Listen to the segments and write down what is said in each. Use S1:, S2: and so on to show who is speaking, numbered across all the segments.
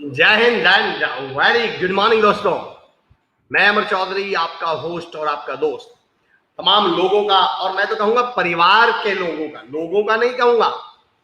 S1: जय Hind and very good morning दोस्तों। मैं अमर चौधरी, आपका होस्ट और आपका दोस्त, तमाम लोगों का, और मैं तो कहूंगा परिवार के लोगों का नहीं कहूंगा,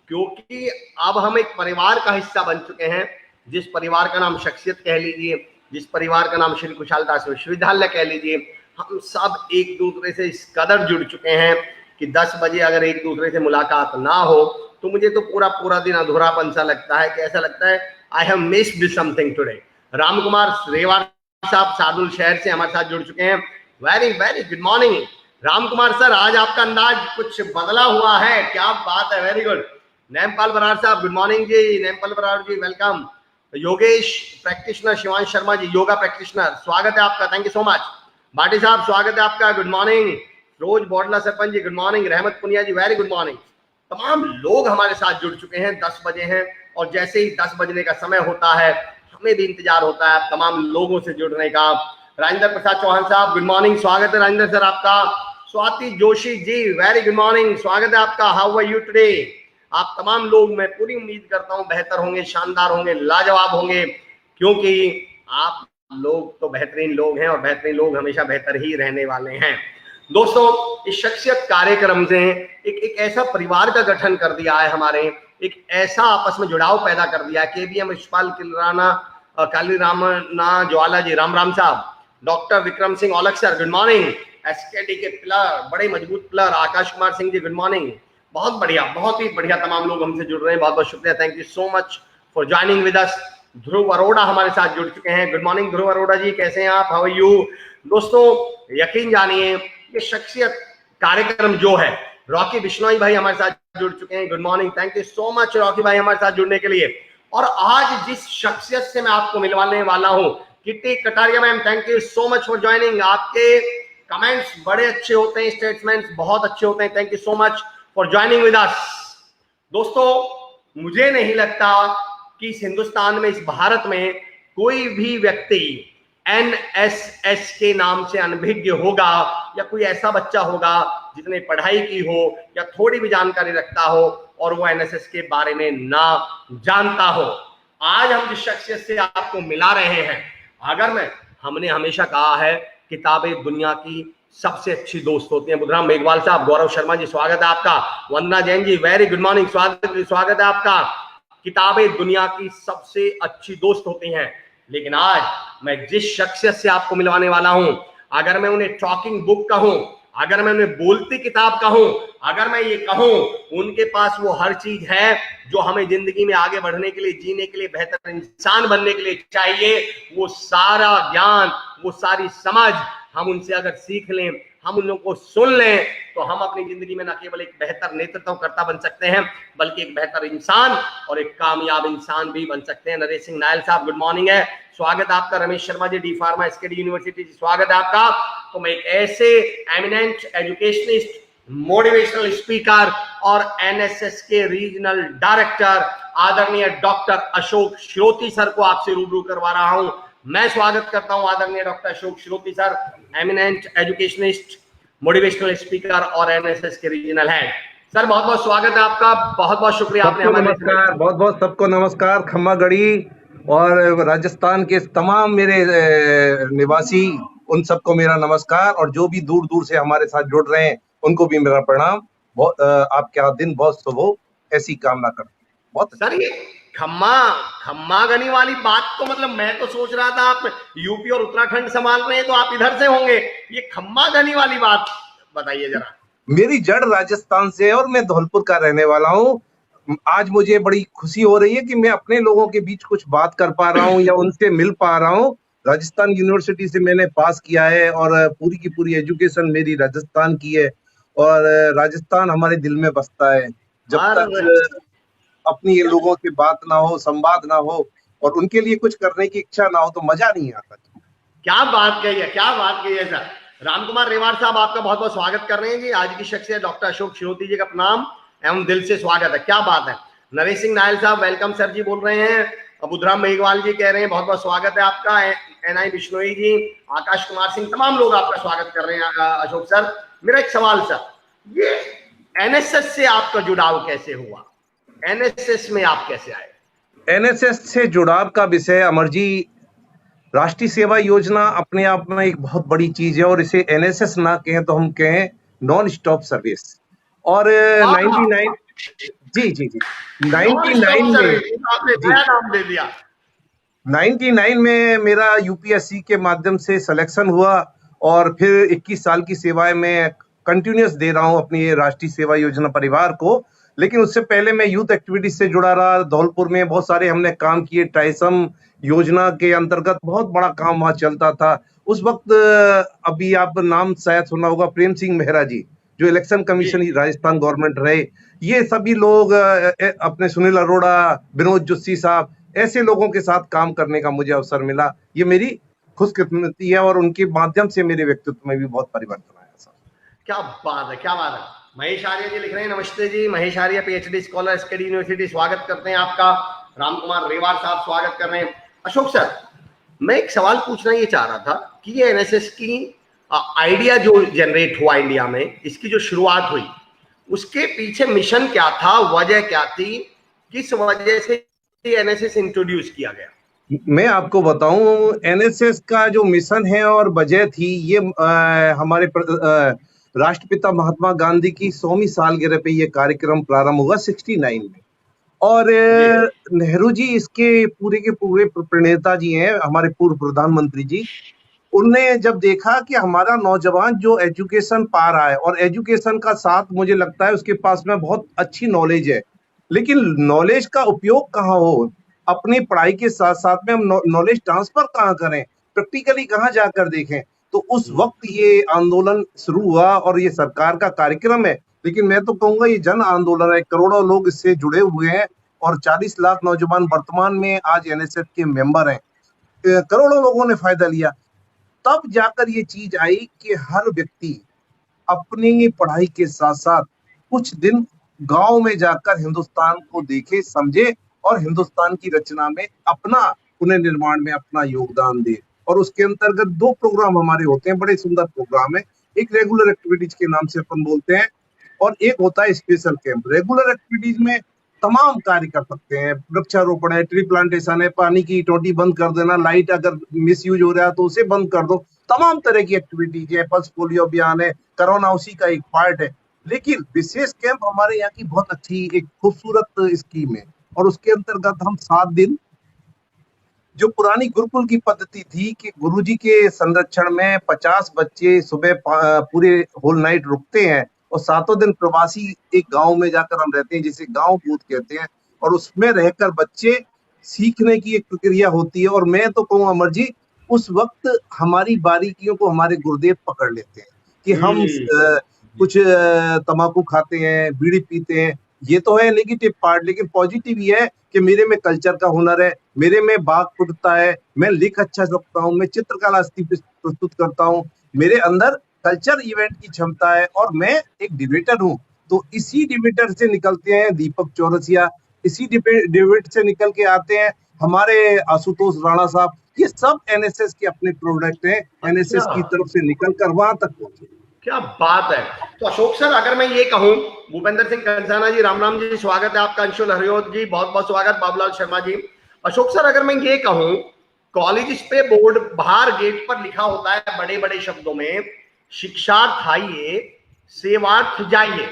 S1: क्योंकि अब हम एक परिवार का हिस्सा बन चुके हैं। जिस परिवार का नाम शख्सियत कह लीजिए, जिस परिवार का नाम श्री कुशालदास विश्वविद्यालय कह लीजिए, हम सब एक दूसरे से इस कदर जुड़ चुके हैं कि 10 बजे अगर एक दूसरे से मुलाकात ना हो तो मुझे तो पूरा पूरा दिन अधूरापन सा लगता है, कि ऐसा लगता है I have missed something today. Ram Kumar Rewar साहब सादुल शहर से हमारे साथ जुड़ चुके हैं। Very very good morning Ram Kumar sir, आज आपका अंदाज कुछ बदला हुआ है, क्या बात है, वेरी गुड। नेमपाल बराड़ साहब गुड मॉर्निंग जी, नेमपाल बराड़ जी welcome. Yogesh practitioner, Shivansh Sharma ji yoga practitioner, स्वागत है आपका, thank you so much. Bhati साहब स्वागत है आपका, गुड मॉर्निंग। रोज बोडला सरपंच जी गुड मॉर्निंग। रहमत पुनिया जी वेरी गुड मॉर्निंग। तमाम लोग हमारे साथ जुड़ चुके हैं। 10 बजे हैं और जैसे ही 10 बजने का समय होता है हमें भी इंतजार होता है तमाम लोगों से जुड़ने का। राजेंद्र प्रसाद चौहान साहब गुड मॉर्निंग, स्वागत है राजेंद्र सर आपका। Swati Joshi ji very good morning, स्वागत है आपका। How are you today? आप तमाम लोग, मैं पूरी उम्मीद करता हूं बेहतर होंगे, शानदार होंगे, लाजवाब होंगे, क्योंकि आप लोग तो बेहतरीन लोग हैं और बेहतरीन लोग हमेशा बेहतर ही रहने वाले हैं। दोस्तों, इस शख्सियत कार्यक्रम से एक ऐसा परिवार का गठन कर दिया है हमारे, एक ऐसा आपस में जुड़ाव पैदा कर दिया है। केबीएम यशपाल किलराना, काली रामना ज्वाला जी राम राम साहब, doctor Vikram Singh Aulakh sir good morning. SKD के पिलर, बड़े मजबूत pillar Akash Kumar Singh ji good morning. बहुत बढ़िया, बहुत ही बढ़िया तमाम लोग हमसे जुड़ रहे हैं, बहुत बहुत शुक्रिया, thank you so much for joining with us. Dhruv Arora हमारे साथ जुड़ चुके हैं, गुड मॉर्निंग ध्रुव अरोड़ा जी, कैसे हैं आप, हाउ आर यू? दोस्तों यकीन जानिए, ये शख्सियत कार्यक्रम जो है, रॉकी बिश्नोई भाई हमारे साथ जुड़ चुके हैं, good morning, thank you so much Rocky भाई हमारे साथ जुड़ने के लिए। और आज जिस शख्सियत से मैं आपको मिलवाने वाला हूं, kitty Kataria ma'am, thank you so much for joining. आपके कमेंट्स बड़े अच्छे होते हैं, स्टेटमेंट्स बहुत अच्छे होते हैं, thank you so much for joining with अस। दोस्तों मुझे नहीं लगता कि इस हिंदुस्तान में, इस भारत में कोई भी व्यक्ति एनएसएस के नाम से अनभिज्ञ होगा, या कोई ऐसा बच्चा होगा जिसने पढ़ाई की हो या थोड़ी भी जानकारी रखता हो और वो एनएसएस के बारे में ना जानता हो। आज हम जिस शख्सियत से आपको मिला रहे हैं, हमने हमेशा कहा है किताबें दुनिया की सबसे अच्छी दोस्त होती हैं। बुधराम मेघवाल साहब, गौरव शर्मा जी स्वागत है आपका। वंदना Jain ji very good morning, स्वागत है आपका। किताबें दुनिया की सबसे अच्छी दोस्त होती हैं, लेकिन आज मैं जिस शख्सियत से आपको मिलवाने वाला हूं, अगर मैं उन्हें टॉकिंग बुक कहूं, अगर मैं उन्हें बोलती किताब कहूं, अगर मैं ये कहूं उनके पास वो हर चीज है जो हमें जिंदगी में आगे बढ़ने के लिए, जीने के लिए, बेहतर इंसान बनने के लिए चाहिए, वो सारा ज्ञान, वो सारी समझ हम उनसे अगर सीख लें, हम उन लोगों को सुन लें, तो हम अपनी जिंदगी में न केवल एक बेहतर नेतृत्वकर्ता बन सकते हैं, बल्कि एक बेहतर इंसान और एक कामयाब इंसान भी बन सकते हैं। नरेश सिंह नायल साहब गुड मॉर्निंग है, स्वागत है आपका। Ramesh Sharma G D pharma SKD university, स्वागत है आपका। तो मैं एक ऐसे एमिनेंट एजुकेशनिस्ट, मोटिवेशनल स्पीकर और एनएसएस के रीजनल डायरेक्टर आदरणीय डॉक्टर अशोक श्रोती सर को आपसे रूबरू करवा रहा हूं। मैं स्वागत करता हूं आदरणीय doctor Ashok Shroti sir, eminent educationist, motivational speaker और एनएसएस के रीजनल हेड। सर बहुत बहुत स्वागत है आपका, बहुत बहुत शुक्रिया आपने हमारे।
S2: नमस्कार, बहुत बहुत सबको नमस्कार। खम्मा गढ़ी और राजस्थान के तमाम मेरे निवासी, उन सबको मेरा नमस्कार, और जो भी दूर दूर से हमारे साथ जुड़ रहे हैं उनको भी मेरा प्रणाम। बहुत आपका दिन बहुत शुभ हो, ऐसी कामना करता हूं। बहुत
S1: सर ये खम्मा गनी वाली बात तो मतलब मैं तो सोच रहा था आप यूपी और उत्तराखंड संभाल रहे हैं तो आप इधर से होंगे, ये खम्मा गनी वाली बात बताइए जरा।
S2: मेरी जड़ राजस्थान से है और मैं धौलपुर का रहने वाला हूँ। आज मुझे बड़ी खुशी हो रही है कि मैं अपने लोगों के बीच कुछ बात कर पा रहा हूँ या उनसे मिल पा रहा हूँ। राजस्थान यूनिवर्सिटी से मैंने पास किया है और पूरी की पूरी एजुकेशन मेरी राजस्थान की है, और राजस्थान हमारे दिल में बसता है। जब तक अपनी लोगों से बात ना हो, संवाद ना हो और उनके लिए कुछ करने की इच्छा ना हो तो मजा नहीं आता।
S1: क्या बात कही है, क्या बात कही है सर। राम कुमार रेवार साहब आपका बहुत बहुत स्वागत कर रहे हैं जी। आज की शख्सियत डॉक्टर अशोक श्रोती जी का प्रणाम एवं दिल से स्वागत है, क्या बात है। नरेश सिंह नायल साहब वेलकम सर जी बोल रहे हैं। बुधराम मेघवाल जी कह रहे हैं बहुत बहुत स्वागत है आपका। एनआई बिश्नोई जी, आकाश कुमार सिंह, तमाम लोग आपका स्वागत कर रहे हैं अशोक सर। मेरा एक सवाल सर, ये एनएसएस से आपका जुड़ाव कैसे हुआ, एनएसएस में आप कैसे आए?
S2: एनएसएस से जुड़ाव का विषय अमर जी, राष्ट्रीय सेवा योजना अपने आप में एक बहुत बड़ी चीज है और इसे एनएसएस ना कहें तो हम कहें नॉन स्टॉप सर्विस। और
S1: हाँ
S2: 99 जी जी जी
S1: नॉन स्टॉप
S2: 99 में
S1: सर्विस, आपने
S2: जी
S1: नया नाम दे दिया।
S2: 99 में मेरा यूपीएससी के माध्यम से सिलेक्शन हुआ और फिर 21 साल की सेवाएं मैं कंटिन्यूअस दे रहा हूं अपनी ये राष्ट्रीय सेवा योजना परिवार को। लेकिन उससे पहले मैं यूथ एक्टिविटीज से जुड़ा रहा, धौलपुर में बहुत सारे हमने काम किए, ट्राइसम योजना के अंतर्गत बहुत बड़ा काम वहां चलता था उस वक्त। अभी आप नाम शायद सुना होगा, प्रेम सिंह मेहरा जी, जो इलेक्शन
S1: जी
S2: कमीशन राजस्थान गवर्नमेंट रहे, ये सभी लोग अपने सुनील अरोड़ा, विनोद जोशी साहब, ऐसे लोगों के साथ काम करने का मुझे अवसर मिला। ये मेरी खुशकिस्मती है और उनके माध्यम से मेरे व्यक्तित्व में भी बहुत परिवर्तन आया सर।
S1: क्या बात है, क्या बात है। महेश आर्य जी लिख रहे हैं, नमस्ते जी। महेश आर्य पीएचडी स्कॉलर, एसकेडी यूनिवर्सिटी, स्वागत करते हैं आपका। राम कुमार रेवार साहब स्वागत कर रहे हैं। अशोक सर, मैं एक सवाल पूछना ये चाह रहा था कि ये एनएसएस की आइडिया जो जनरेट हुआ इंडिया में, इसकी जो शुरुआत हुई, उसके पीछे मिशन क्या था, वजह क्या थी, किस वजह से एनएसएस इंट्रोड्यूस किया गया?
S2: मैं आपको बताऊं, एनएसएस का जो मिशन है और वजह थी, ये हमारे राष्ट्रपिता महात्मा गांधी की 100वीं सालगिरह पे ये कार्यक्रम प्रारंभ हुआ 69 में। और नेहरू जी इसके पूरे के पूरे प्रणेता जी हैं, हमारे पूर्व प्रधानमंत्री जी। उनने जब देखा कि हमारा नौजवान जो एजुकेशन पा रहा है और एजुकेशन का साथ मुझे लगता है उसके पास में बहुत अच्छी नॉलेज है, लेकिन नॉलेज का उपयोग कहाँ हो, अपनी पढ़ाई के साथ साथ में हम नॉलेज ट्रांसफर कहाँ करें, प्रैक्टिकली कहाँ जाकर देखें। तो उस वक्त ये आंदोलन शुरू हुआ और ये सरकार का कार्यक्रम है, लेकिन मैं तो कहूंगा ये जन आंदोलन है। करोड़ों लोग इससे जुड़े हुए हैं और 40 लाख नौजवान वर्तमान में आज एनएसएस के मेंबर हैं। करोड़ों लोगों ने फायदा लिया। तब जाकर ये चीज आई कि हर व्यक्ति अपनी पढ़ाई के साथ साथ कुछ दिन गांव में जाकर हिंदुस्तान को देखे, समझे और हिंदुस्तान की रचना में अपना, पुनर्निर्माण में अपना योगदान दे। और उसके अंतर्गत 2 प्रोग्राम हमारे होते हैं, बड़े सुंदर प्रोग्राम है। एक रेगुलर एक्टिविटीज के नाम से अपन बोलते हैं और एक होता है स्पेशल कैंप। रेगुलर एक्टिविटीज में तमाम कार्य कर सकते हैं, वृक्षारोपण है, ट्री प्लांटेशन है, पानी की टोटी बंद कर देना, लाइट अगर मिस यूज हो रहा है तो उसे बंद कर दो, तमाम तरह की एक्टिविटीज है, पल्स पोलियो अभियान है, कोरोना उसी का एक पार्ट है। लेकिन विशेष कैंप हमारे यहाँ की बहुत अच्छी एक खूबसूरत स्कीम है और उसके अंतर्गत हम 7 दिन, जो पुरानी गुरुकुल की पद्धति थी कि गुरुजी के संरक्षण में 50 बच्चे सुबह पूरे होल नाइट रुकते हैं और 7 दिन प्रवासी एक गांव में जाकर हम रहते हैं, जिसे गांव पूत कहते हैं, और उसमें रहकर बच्चे सीखने की एक प्रक्रिया होती है। और मैं तो कहूँ अमर जी, उस वक्त हमारी बारीकियों को हमारे गुरुदेव पकड़ लेते हैं कि हम कुछ तंबाकू खाते हैं, बीड़ी पीते हैं, ये तो है नेगेटिव पार्ट, लेकिन पॉजिटिव ये है कि मेरे में कल्चर का हुनर है, मेरे में बाग फुटता है, मैं लिख अच्छा सकता हूँ, मैं चित्रकला प्रस्तुत करता हूँ, मेरे अंदर कल्चर इवेंट की क्षमता है और मैं एक डिबेटर हूँ। तो इसी डिबेटर से निकलते हैं दीपक चौरसिया, इसी डिबेट से निकल के आते हैं हमारे आशुतोष राणा साहब। ये सब एनएसएस के अपने प्रोडक्ट हैं, एनएसएस की तरफ से निकलकर वहां तक पहुंचे।
S1: क्या बात है। तो अशोक सर, अगर मैं ये कहूं, भूपेंद्र सिंह कंसाना जी, राम राम जी, स्वागत है आपका। अंशुल हरियोत जी, बहुत बहुत स्वागत। बाबूलाल शर्मा जी। अशोक सर, अगर मैं ये कहूं, कॉलेज पे बोर्ड बाहर गेट पर लिखा होता है बड़े बड़े शब्दों में, शिक्षार्थ आइए, सेवार्थ जाइए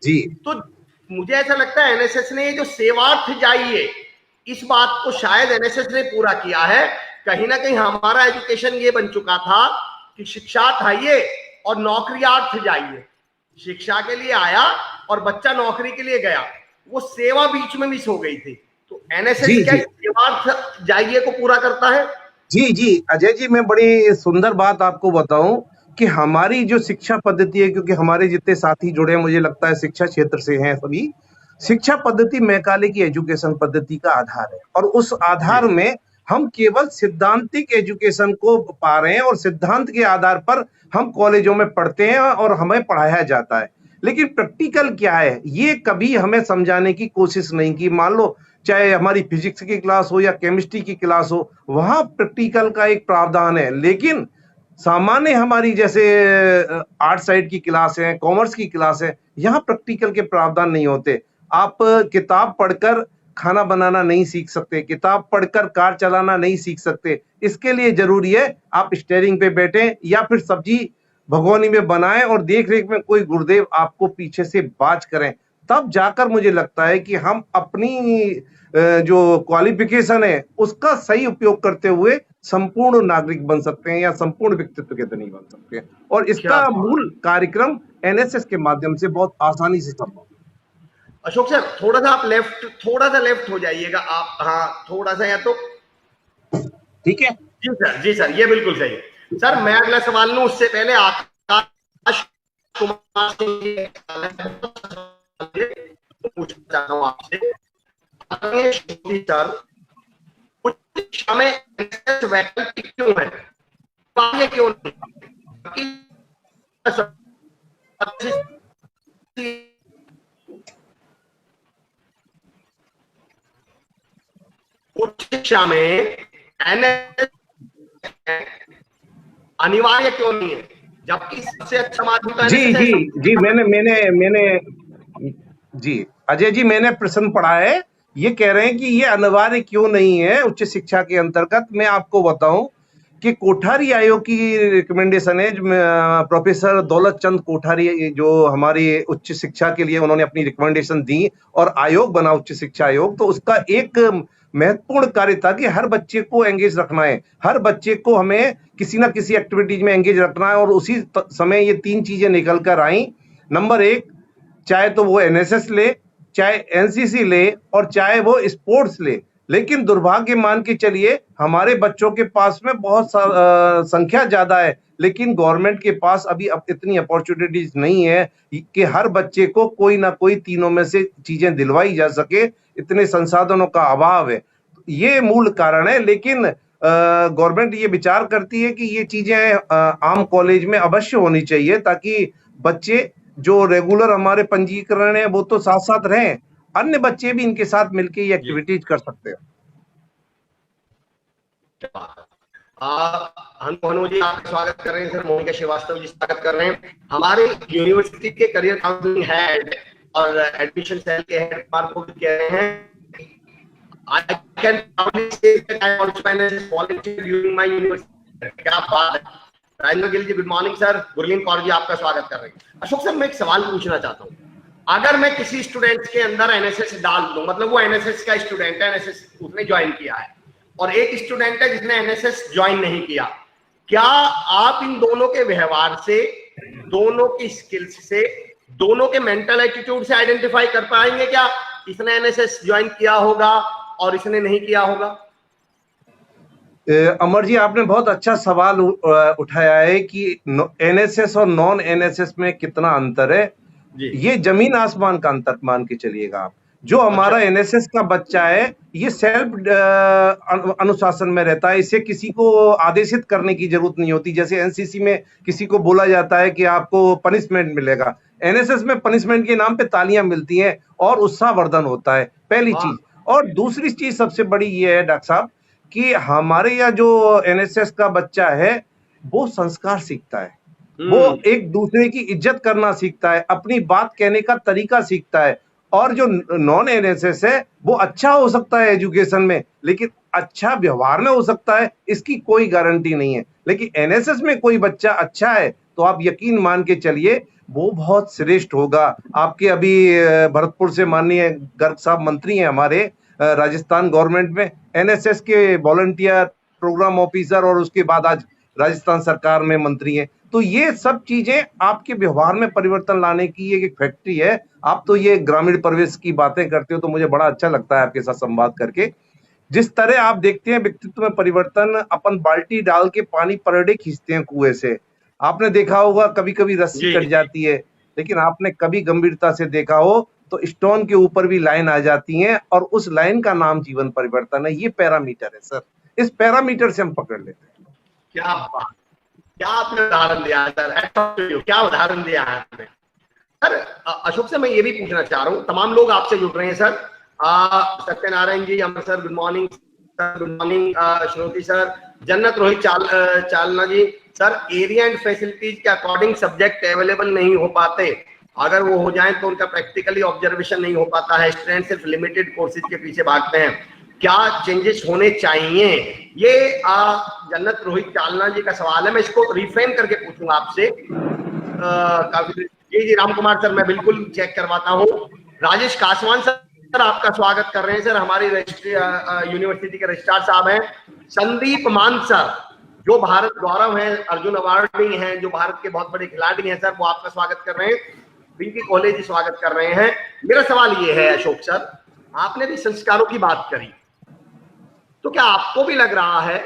S2: जी,
S1: तो मुझे ऐसा लगता है एनएसएस ने जो सेवार्थ जाइए, इस बात को शायद एनएसएस ने पूरा किया है। कहीं ना कहीं हमारा एजुकेशन ये बन चुका था कि शिक्षार्थ आइए और नौकरियार्थ जाइए। शिक्षा के लिए आया और बच्चा नौकरी के लिए गया, वो सेवा बीच में मिस हो गई थी। तो एनएसएस क्या सेवार्थ जाइए को पूरा करता है?
S2: जी जी अजय जी, मैं बड़ी सुंदर बात आपको बताऊं कि हमारी जो शिक्षा पद्धति है, क्योंकि हमारे जितने साथी जुड़े हैं मुझे लगता है शिक्षा क्षेत्र से हैं सभी, शिक्षा पद्धति मैकाले की एजुकेशन पद्धति का आधार है और उस आधार में हम केवल सिद्धांतिक एजुकेशन को पा रहे हैं और सिद्धांत के आधार पर हम कॉलेजों में पढ़ते हैं और हमें पढ़ाया जाता है। लेकिन प्रैक्टिकल क्या है ये कभी हमें समझाने की कोशिश नहीं की। मान लो चाहे हमारी फिजिक्स की क्लास हो या केमिस्ट्री की क्लास हो, वहां प्रैक्टिकल का एक प्रावधान है, लेकिन सामान्य हमारी जैसे आर्ट साइड की क्लास है, कॉमर्स की क्लास है, यहाँ प्रैक्टिकल के प्रावधान नहीं होते। आप किताब पढ़कर खाना बनाना नहीं सीख सकते, किताब पढ़कर कार चलाना नहीं सीख सकते। इसके लिए जरूरी है आप स्टीयरिंग पे बैठे या फिर सब्जी भगोनी में बनाएं और देख रेख में कोई गुरुदेव आपको पीछे से बाज करें, तब जाकर मुझे लगता है कि हम अपनी जो क्वालिफिकेशन है उसका सही उपयोग करते हुए संपूर्ण नागरिक बन सकते हैं या संपूर्ण व्यक्तित्व के धनी बन सकते हैं। और इसका मूल कार्यक्रम एनएसएस के माध्यम से बहुत आसानी से संभव।
S1: अशोक सर थोड़ा सा लेफ्ट हो जाइएगा आप, हाँ थोड़ा सा, या तो
S2: ठीक है।
S1: जी सर ये बिल्कुल सही है। सर मैं अगला सवाल लूं उससे पहले आकाश कुमार सिंह पूछना चाहता हूं आपसे, सर उच्च शिक्षा में वैकल्पिक क्यों है, क्यों नहीं? उच्च शिक्षा में एनएसएस अनिवार्य क्यों नहीं है, जबकि सबसे अच्छा माध्यम?
S2: जी मैंने जी अजय जी मैंने प्रश्न पढ़ा है। ये कह रहे हैं कि ये अनिवार्य क्यों नहीं है उच्च शिक्षा के अंतर्गत। मैं आपको बताऊं कि कोठारी आयोग की रिकमेंडेशन है, प्रोफेसर दौलत चंद कोठारी जो हमारी उच्च शिक्षा के लिए उन्होंने अपनी रिकमेंडेशन दी और आयोग बना उच्च शिक्षा आयोग, तो उसका एक महत्वपूर्ण कार्य था कि हर बच्चे को एंगेज रखना है, हर बच्चे को हमें किसी ना किसी एक्टिविटीज में एंगेज रखना है। और उसी समय ये 3 चीजें निकल कर आई। नंबर 1, चाहे तो वो एनएसएस ले, चाहे एनसीसी ले और चाहे वो स्पोर्ट्स ले। लेकिन दुर्भाग्य मान के चलिए हमारे बच्चों के पास में बहुत संख्या ज्यादा है, लेकिन गवर्नमेंट के पास अभी इतनी अपॉर्चुनिटीज नहीं है कि हर बच्चे को कोई ना कोई तीनों में से चीजें दिलवाई जा सके, इतने संसाधनों का अभाव है। ये मूल कारण है। लेकिन गवर्नमेंट ये विचार करती है कि ये चीजें आम कॉलेज में अवश्य होनी चाहिए, ताकि बच्चे जो रेगुलर हमारे पंजीकरण है वो तो साथ साथ रहें, अन्य बच्चे भी इनके साथ मिलकर ये एक्टिविटीज कर सकते हैं।
S1: हनु जी आपका स्वागत कर रहे हैं, सर मोनिका श्रीवास्तव जी स्वागत कर रहे हैं। हमारे यूनिवर्सिटी के करियर काउंसलिंग हेड और एडमिशन सेल के हेड को भी कह रहे हैं, I can proudly say that I also managed volunteer during my university। क्या बात है। Rajendra Gill ji good morning sir, Gurleen Kaur ji आपका स्वागत कर रहे हैं। अशोक सर मैं एक सवाल पूछना चाहता हूँ, अगर मैं किसी स्टूडेंट के अंदर एनएसएस डाल दूं, मतलब वो एनएसएस का स्टूडेंट है, एनएसएस उसने ज्वाइन किया है, और एक स्टूडेंट है जिसने एनएसएस ज्वाइन नहीं किया, क्या आप इन दोनों के व्यवहार से, दोनों की स्किल्स से, दोनों के मेंटल एटीट्यूड से आइडेंटिफाई कर पाएंगे क्या इसने एनएसएस ज्वाइन किया होगा और इसने नहीं किया होगा?
S2: अमर जी आपने बहुत अच्छा सवाल उठाया है कि एनएसएस और नॉन एनएसएस में कितना अंतर है। ये जमीन आसमान का अंतर मान के चलिएगा आप। जो हमारा एनएसएस का बच्चा है ये सेल्फ अनुशासन में रहता है, इसे किसी को आदेशित करने की जरूरत नहीं होती। जैसे एनसीसी में किसी को बोला जाता है कि आपको पनिशमेंट मिलेगा, एनएसएस में पनिशमेंट के नाम पे तालियां मिलती हैं और उत्साहवर्धन होता है, पहली चीज। और दूसरी चीज सबसे बड़ी ये है डॉक्टर साहब कि हमारे यहाँ जो एनएसएस का बच्चा है वो संस्कार सीखता है, वो एक दूसरे की इज्जत करना सीखता है, अपनी बात कहने का तरीका सीखता है। और जो नॉन एनएसएस है वो अच्छा हो सकता है एजुकेशन में, लेकिन अच्छा व्यवहार में हो सकता है, इसकी कोई गारंटी नहीं है। लेकिन एनएसएस में कोई बच्चा अच्छा है तो आप यकीन मान के चलिए वो बहुत श्रेष्ठ होगा। आपके अभी भरतपुर से माननीय गर्ग साहब मंत्री हैं हमारे राजस्थान गवर्नमेंट में, एनएसएस के वॉलंटियर प्रोग्राम ऑफिसर, और उसके बाद आज राजस्थान सरकार में मंत्री हैं। तो ये सब चीजें आपके व्यवहार में परिवर्तन लाने की एक फैक्ट्री है। आप तो ये ग्रामीण परिवेश की बातें करते हो तो मुझे बड़ा अच्छा लगता है आपके साथ संवाद करके। जिस तरह आप देखते हैं व्यक्तित्व में परिवर्तन, अपन बाल्टी डाल के पानी पर डे खींचते हैं कुएं से। आपने देखा होगा कभी कभी रस्सी कट जाती है, लेकिन आपने कभी गंभीरता से देखा हो तो स्टोन के ऊपर भी लाइन आ जाती है, और उस लाइन का नाम जीवन परिवर्तन है। ये पैरामीटर है सर, इस पैरामीटर से हम पकड़ लेते हैं।
S1: क्या बात, क्या आपने उदाहरण दिया है सर, क्या उदाहरण दिया है आपने सर। अशोक से मैं ये भी पूछना चाह रहा हूँ, तमाम लोग आपसे जुड़ रहे हैं sir. Satyanarayan ji, Amar sir good morning sir, good morning Shroti sir, Jannat Rohit Chalna ji sir, area and facilities के अकॉर्डिंग सब्जेक्ट अवेलेबल नहीं हो पाते, अगर वो हो जाए तो उनका प्रैक्टिकली ऑब्जर्वेशन नहीं हो पाता है, स्टूडेंट सिर्फ लिमिटेड कोर्सेज के पीछे भागते हैं। क्या चेंजेस होने चाहिए, ये जन्नत रोहित चालना जी का सवाल है। मैं इसको रिफ्रेम करके पूछूंगा आपसे। काफी जी राम कुमार सर, मैं बिल्कुल चेक करवाता हूँ। राजेश कासवान सर, आपका स्वागत कर रहे हैं सर, हमारी यूनिवर्सिटी के रजिस्ट्रार साहब हैं। संदीप मान सर, जो भारत गौरव हैं, अर्जुन अवार्डी हैं, जो भारत के बहुत बड़े खिलाड़ी हैं सर, वो आपका स्वागत कर रहे हैं। रिंकी कोहले जी स्वागत कर रहे हैं। मेरा सवाल ये है अशोक सर, आपने भी संस्कारों की बात करी, तो क्या आपको भी लग रहा है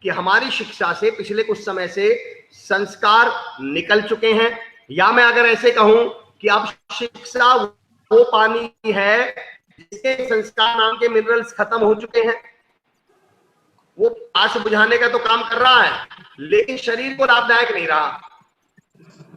S1: कि हमारी शिक्षा से पिछले कुछ समय से संस्कार निकल चुके हैं, या मैं अगर ऐसे कहूं कि अब शिक्षा वो पानी है जिसके संस्कार नाम के मिनरल्स खत्म हो चुके हैं? वो आग बुझाने का तो काम कर रहा है, लेकिन शरीर को लाभदायक नहीं रहा।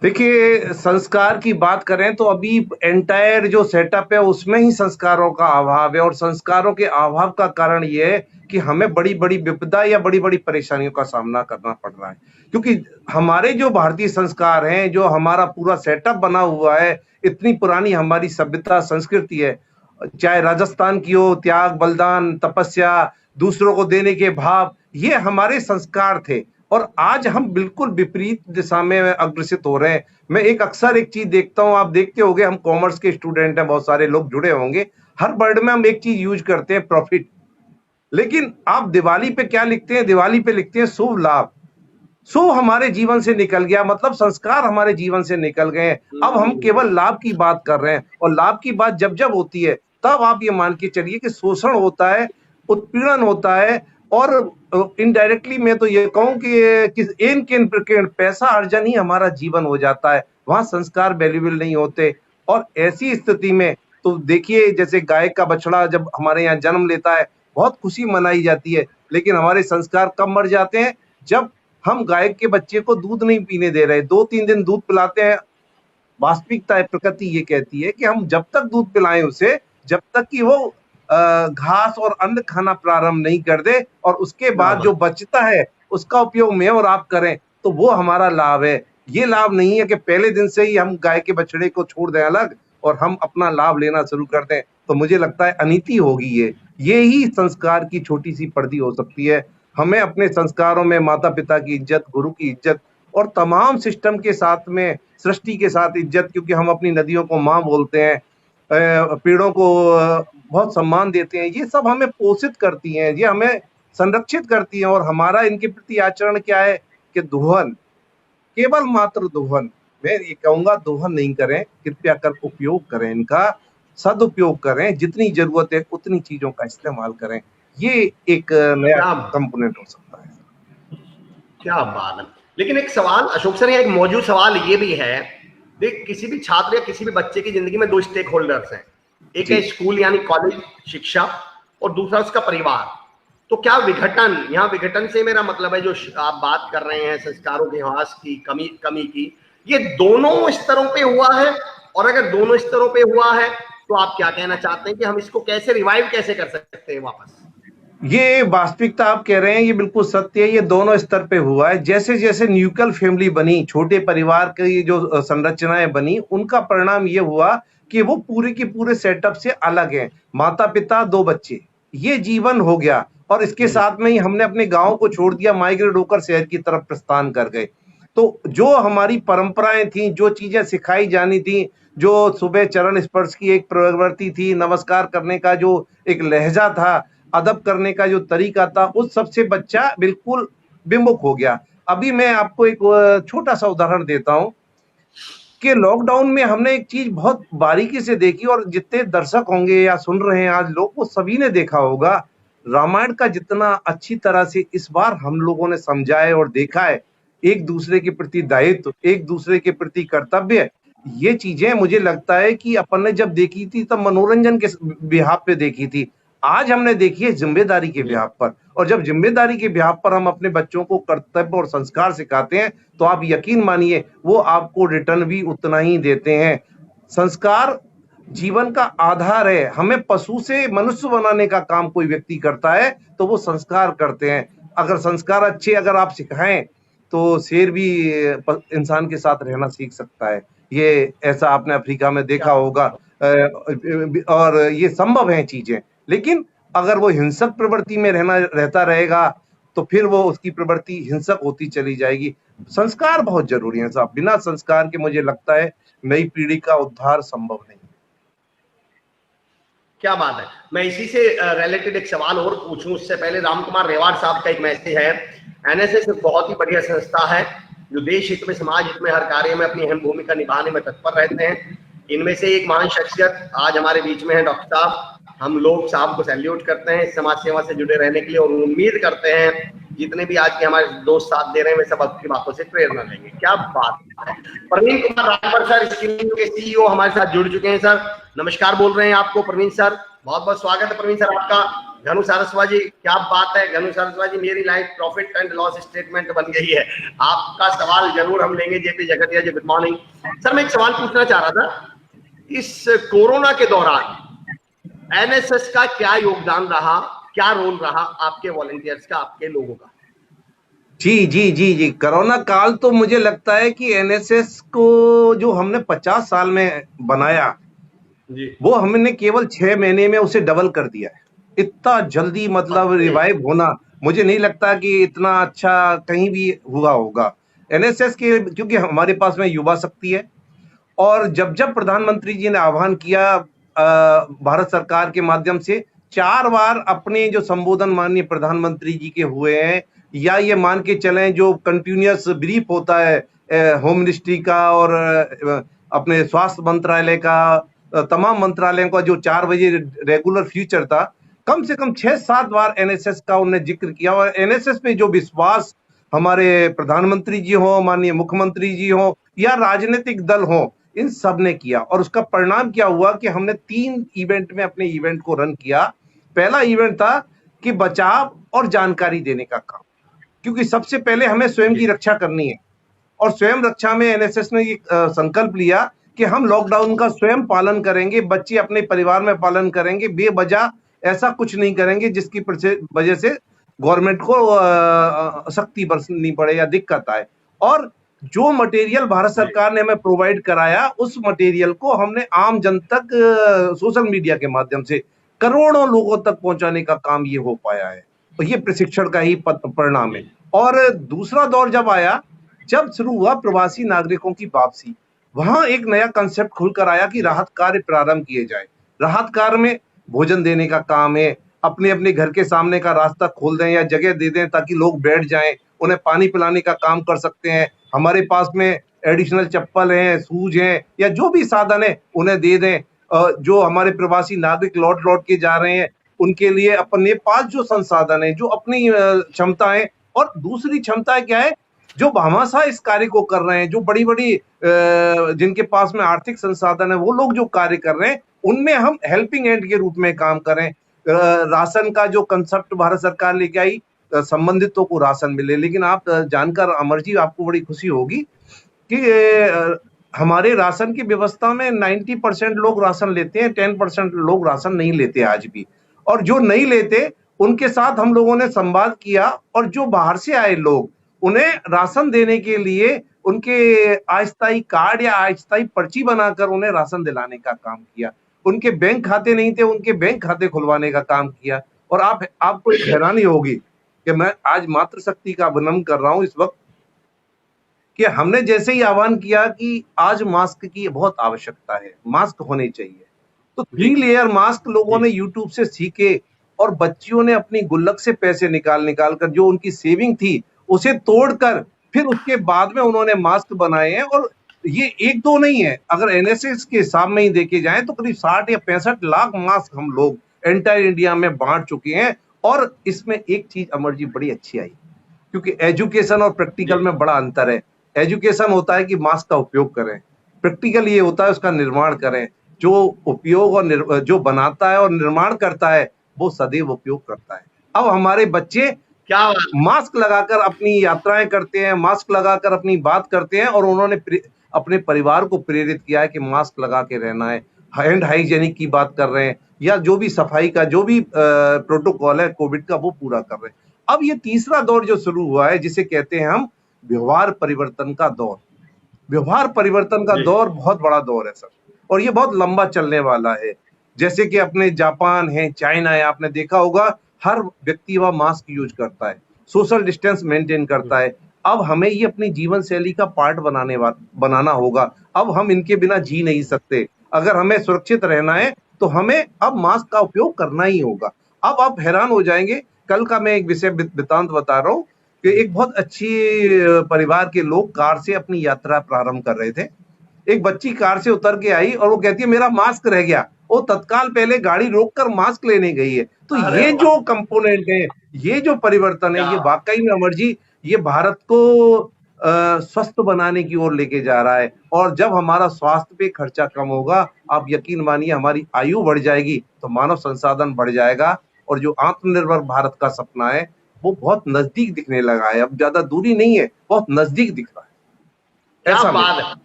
S2: देखिए, संस्कार की बात करें तो अभी एंटायर जो सेटअप है उसमें ही संस्कारों का अभाव है, और संस्कारों के अभाव का कारण ये है कि हमें बड़ी बड़ी विपदा या बड़ी बड़ी परेशानियों का सामना करना पड़ रहा है। क्योंकि हमारे जो भारतीय संस्कार हैं, जो हमारा पूरा सेटअप बना हुआ है, इतनी पुरानी हमारी सभ्यता संस्कृति है, चाहे राजस्थान की हो, त्याग बलिदान तपस्या, दूसरों को देने के भाव, ये हमारे संस्कार थे। और आज हम बिल्कुल विपरीत दिशा में अग्रसित हो रहे हैं। मैं अक्सर एक चीज देखता हूं, आप देखते होंगे, हम कॉमर्स के स्टूडेंट हैं, बहुत सारे लोग जुड़े होंगे, हर वर्ड में हम एक चीज यूज करते हैं, प्रॉफिट। लेकिन आप दिवाली पे क्या लिखते हैं? दिवाली पे लिखते हैं शुभ लाभ। शुभ हमारे जीवन से निकल गया, मतलब संस्कार हमारे जीवन से निकल गए। अब हम केवल लाभ की बात कर रहे हैं, और लाभ की बात जब जब होती है तब आप ये मान के चलिए कि शोषण होता है, उत्पीड़न होता है, और इनडायरेक्टली मैं तो ये कहूं कि पैसा अर्जन ही हमारा जीवन हो जाता है, वहां संस्कार वैल्यूएबल नहीं होते। और ऐसी स्थिति में तो देखिए, जैसे गाय का बछड़ा जब हमारे यहाँ जन्म लेता है, बहुत खुशी मनाई जाती है, लेकिन हमारे संस्कार कब मर जाते हैं? जब हम गाय के बच्चे को दूध नहीं पीने दे रहे, 2-3 दिन दूध पिलाते हैं। वास्तविकता है, प्रकृति ये कहती है कि हम जब तक दूध पिलाएं उसे, जब तक कि वो घास और अन्न खाना प्रारंभ नहीं कर दे, और उसके बाद जो बचता है उसका उपयोग मैं और आप करें, तो वो हमारा लाभ है। ये लाभ नहीं है कि पहले दिन से ही हम गाय के बछड़े को छोड़ दें अलग और हम अपना लाभ लेना शुरू कर दें, तो मुझे लगता है अनीति होगी। ये ही संस्कार की छोटी सी पर्दी हो सकती है। हमें अपने संस्कारों में माता पिता की इज्जत, गुरु की इज्जत, और तमाम सिस्टम के साथ में सृष्टि के साथ इज्जत, क्योंकि हम अपनी नदियों को माँ बोलते हैं, पेड़ों को बहुत सम्मान देते हैं, ये सब हमें पोषित करती हैं, ये हमें संरक्षित करती हैं। और हमारा इनके प्रति आचरण क्या है कि दोहन, केवल मात्र दोहन, मैं ये कहूंगा दोहन नहीं करें, कृपया कर उपयोग करें, इनका सदुपयोग करें, जितनी जरूरत है उतनी चीजों का इस्तेमाल करें। ये एक नया कंपोनेंट हो सकता है।
S1: क्या बात है। लेकिन एक सवाल अशोक सर, एक मौजूद सवाल ये भी है, देख, किसी भी छात्र या किसी भी बच्चे की जिंदगी में 2 स्टेक होल्डर्स हैं, एक है स्कूल यानी कॉलेज शिक्षा, और दूसरा उसका परिवार। तो क्या विघटन, यहाँ विघटन से मेरा मतलब है जो आप बात कर रहे हैं संस्कारों के ह्रास की, कमी की, ये दोनों स्तरों पे हुआ है? और अगर दोनों स्तरों पे हुआ है तो आप क्या कहना चाहते हैं कि हम इसको कैसे रिवाइव कैसे कर सकते हैं वापस?
S2: ये वास्तविकता आप कह रहे हैं, ये बिल्कुल सत्य है, ये दोनों स्तर पे हुआ है। जैसे जैसे न्यूक्लियर फैमिली बनी, छोटे परिवार की जो संरचनाएं बनी, उनका परिणाम ये हुआ कि वो पूरे के पूरे सेटअप से अलग हैं। माता पिता, 2 बच्चे, ये जीवन हो गया, और इसके साथ में ही हमने अपने गांव को छोड़ दिया, माइग्रेट होकर शहर की तरफ प्रस्थान कर गए। तो जो हमारी परंपराएं थी, जो चीजें सिखाई जानी थी, जो सुबह चरण स्पर्श की एक प्रवृत्ति थी, नमस्कार करने का जो एक लहजा था, अदब करने का जो तरीका था, उस सबसे बच्चा बिल्कुल विमुख हो गया। अभी मैं आपको एक छोटा सा उदाहरण देता हूं कि लॉकडाउन में हमने एक चीज बहुत बारीकी से देखी, और जितने दर्शक होंगे या सुन रहे हैं आज लोग, वो सभी ने देखा होगा, रामायण का जितना अच्छी तरह से इस बार हम लोगों ने समझा है और देखा है, एक दूसरे के प्रति दायित्व, एक दूसरे के प्रति कर्तव्य, ये चीजें मुझे लगता है कि अपन ने जब देखी थी तब मनोरंजन के बिहाफ पे देखी थी, आज हमने देखी है जिम्मेदारी के बिहाफ पर। और जब जिम्मेदारी के बिहाफ पर हम अपने बच्चों को कर्तव्य और संस्कार सिखाते हैं, तो आप यकीन मानिए वो आपको रिटर्न भी उतना ही देते हैं। संस्कार जीवन का आधार है। हमें पशु से मनुष्य बनाने का काम कोई व्यक्ति करता है तो वो संस्कार करते हैं। अगर संस्कार अच्छे अगर आप सिखाएं तो शेर भी इंसान के साथ रहना सीख सकता है। ये ऐसा आपने अफ्रीका में देखा होगा। और ये संभव है चीजें, लेकिन अगर वो हिंसक प्रवृत्ति में रहता रहेगा तो फिर वो उसकी प्रवृत्ति हिंसक होती चली जाएगी। संस्कार बहुत जरूरी है साहब, बिना संस्कार के मुझे लगता है नई पीढ़ी का उद्धार संभव नहीं।
S1: क्या बात है। मैं इसी से रिलेटेड एक सवाल और पूछूं उससे पहले, राम कुमार रेवाड़ साहब का एक मैसेज है। एनएसएस एक बहुत ही बढ़िया संस्था है जो देश हित में, समाज हित में, हर कार्य में अपनी अहम भूमिका निभाने में तत्पर रहते हैं। इनमें से एक महान शख्सियत आज हमारे बीच में है डॉक्टर साहब। हम लोग साहब को सैल्यूट करते हैं समाज सेवा से जुड़े रहने के लिए, और उम्मीद करते हैं जितने भी आज के हमारे दोस्त साथ दे रहे हैं वे सब आपकी बातों से प्रेरणा लेंगे। क्या बात है। प्रवीण कुमार राजभर सर स्किल के सीईओ हमारे साथ जुड़ चुके हैं। सर नमस्कार बोल रहे हैं आपको प्रवीण सर, बहुत बहुत स्वागत है प्रवीण सर आपका। घनु सारस्वत जी, क्या बात है घनु सारस्वत जी, मेरी life profit and loss statement बन गई है। आपका सवाल जरूर हम लेंगे। जेपी जगतिया जी, गुड मॉर्निंग सर। मैं एक सवाल पूछना चाह रहा था, इस कोरोना के दौरान एनएसएस का क्या योगदान रहा, क्या रोल रहा आपके वॉलंटियर्स का, आपके लोगों का?
S2: जी जी जी जी, कोरोना काल तो मुझे लगता है कि एनएसएस को जो हमने 50 साल में बनाया
S1: जी,
S2: वो हमने केवल 6 महीने में उसे डबल कर दिया है। इतना जल्दी मतलब रिवाइव होना मुझे नहीं लगता कि इतना अच्छा कहीं भी हुआ होगा एनएसएस के, क्योंकि हमारे पास में युवा शक्ति है। और जब जब प्रधानमंत्री जी ने आह्वान किया भारत सरकार के माध्यम से, 4 बार अपने जो संबोधन माननीय प्रधानमंत्री जी के हुए हैं, या ये मान के चलें जो कंटिन्यूअस ब्रीफ होता है होम मिनिस्ट्री का और अपने स्वास्थ्य मंत्रालय का, तमाम मंत्रालयों का जो 4 बजे रेगुलर फ्यूचर था, कम से कम 6-7 बार एनएसएस का उन्होंने जिक्र किया। और एनएसएस पे जो विश्वास हमारे प्रधानमंत्री जी हो, माननीय मुख्यमंत्री जी हो, या राजनीतिक दल हो, इन सब ने किया। और उसका परिणाम क्या हुआ कि हमने 3 इवेंट में अपने इवेंट को रन किया। पहला इवेंट था कि बचाव और जानकारी देने का काम, क्योंकि सबसे पहले हमें स्वयं की रक्षा करनी है। और स्वयं रक्षा में एनएसएस ने एक संकल्प लिया कि हम लॉकडाउन का स्वयं पालन करेंगे, बच्चे अपने परिवार में पालन करेंगे, बेवजह ऐसा कुछ नहीं करेंगे जिसकी वजह से गवर्नमेंट को सख्ती बरतनी पड़े या दिक्कत आए। और जो मटेरियल भारत सरकार ने हमें प्रोवाइड कराया, उस मटेरियल को हमने आम जन तक सोशल मीडिया के माध्यम से करोड़ों लोगों तक पहुंचाने का काम ये हो पाया है। तो ये प्रशिक्षण का ही परिणाम है। और दूसरा दौर जब आया, जब शुरू हुआ प्रवासी नागरिकों की वापसी, वहां एक नया कंसेप्ट खुलकर आया कि राहत कार्य प्रारंभ किए जाए। राहत कार्य में भोजन देने का काम है, अपने अपने घर के सामने का रास्ता खोल दें या जगह दे दें ताकि लोग बैठ जाएं, उन्हें पानी पिलाने का काम कर सकते हैं। हमारे पास में एडिशनल चप्पल हैं, शूज हैं, या जो भी साधन है उन्हें दे दें। जो हमारे प्रवासी नागरिक लौट लौट के जा रहे हैं, उनके लिए अपने पास जो संसाधन है, जो अपनी क्षमता है, और दूसरी क्षमता क्या है, जो भामाशाह इस कार्य को कर रहे हैं, जो बड़ी बड़ी जिनके पास में आर्थिक संसाधन है, वो लोग जो कार्य कर रहे हैं, उनमें हम हेल्पिंग एंड के रूप में काम करें। राशन का जो कंसेप्ट भारत सरकार लेके आई, संबंधितों को राशन मिले। लेकिन आप जानकर अमर जी, आपको बड़ी खुशी होगी कि हमारे राशन की व्यवस्था में 90% लोग राशन लेते हैं, 10% लोग राशन नहीं लेते आज भी। और जो नहीं लेते उनके साथ हम लोगों ने संवाद किया, और जो बाहर से आए लोग, उन्हें राशन देने के लिए उनके अस्थायी कार्ड या अस्थायी पर्ची बनाकर उन्हें राशन दिलाने का काम किया। उनके बैंक खाते नहीं थे, उनके बैंक खाते खुलवाने का काम किया। और आपको एक हैरानी होगी कि मैं आज मातृशक्ति का अभिनंदन कर रहा हूं इस वक्त, कि हमने जैसे ही आह्वान किया कि आज मास्क की बहुत आवश्यकता है, मास्क होने चाहिए, तो 3 लेयर मास्क लोगों ने यूट्यूब से सीखे, और बच्चियों ने अपनी गुल्लक से पैसे निकाल कर जो उनकी सेविंग थी उसे तोड़कर फिर उसके बाद में उन्होंने मास्क बनाए हैं। और ये 1-2 नहीं है, अगर एनएसएस के हिसाब में ही देखे जाएं तो करीब 60 या 65 लाख मास्क हम लोग एंटायर इंडिया में बांट चुके हैं। और इसमें एक चीज अमर जी बड़ी अच्छी आई, क्योंकि एजुकेशन और प्रैक्टिकल में बड़ा अंतर है। एजुकेशन होता है कि मास्क का उपयोग करें, प्रैक्टिकल ये होता है उसका निर्माण करें। जो उपयोग और जो बनाता है और निर्माण करता है, वो सदैव उपयोग करता है। अब हमारे बच्चे क्या मास्क लगाकर अपनी यात्राएं करते हैं, मास्क लगाकर अपनी बात करते हैं, और उन्होंने अपने परिवार को प्रेरित किया है कि मास्क लगा के रहना है। हैंड हाइजीनिक की बात कर रहे हैं, या जो भी सफाई का जो भी प्रोटोकॉल है कोविड का, वो पूरा कर रहे हैं। अब ये तीसरा दौर जो शुरू हुआ है, जिसे कहते हैं हम व्यवहार परिवर्तन का दौर। व्यवहार परिवर्तन का
S1: जी
S2: दौर बहुत बड़ा दौर है सर, और ये बहुत लंबा चलने वाला है। जैसे कि अपने जापान है, चाइना है, आपने देखा होगा हर व्यक्ति वह मास्क यूज करता है, सोशल डिस्टेंस मेंटेन करता है। अब हमें ये अपनी जीवन शैली का पार्ट बनाना होगा। अब हम इनके बिना जी नहीं सकते। अगर हमें सुरक्षित रहना है तो हमें अब मास्क का उपयोग करना ही होगा। अब आप हैरान हो जाएंगे, कल का मैं एक विषय वृतांत बता रहा हूँ कि एक बहुत अच्छी परिवार के लोग कार से अपनी यात्रा प्रारंभ कर रहे थे। एक बच्ची कार से उतर के आई और वो कहती है मेरा मास्क रह गया। वो तत्काल पहले गाड़ी रोककर मास्क लेने गई है। तो
S1: अरे
S2: ये
S1: वाह
S2: जो कंपोनेंट है, ये जो परिवर्तन है,
S1: क्या
S2: ये वाकई में अमर जी, ये भारत को स्वस्थ बनाने की ओर लेके जा रहा है। और जब हमारा स्वास्थ्य पे खर्चा कम होगा, आप यकीन मानिए हमारी आयु बढ़ जाएगी, तो मानव संसाधन बढ़ जाएगा, और जो आत्मनिर्भर भारत का सपना है वो बहुत नजदीक दिखने लगा है। अब ज्यादा दूरी नहीं है, बहुत नजदीक दिख रहा है।
S1: क्या
S2: ऐसा
S1: बात
S2: मेरा
S1: है।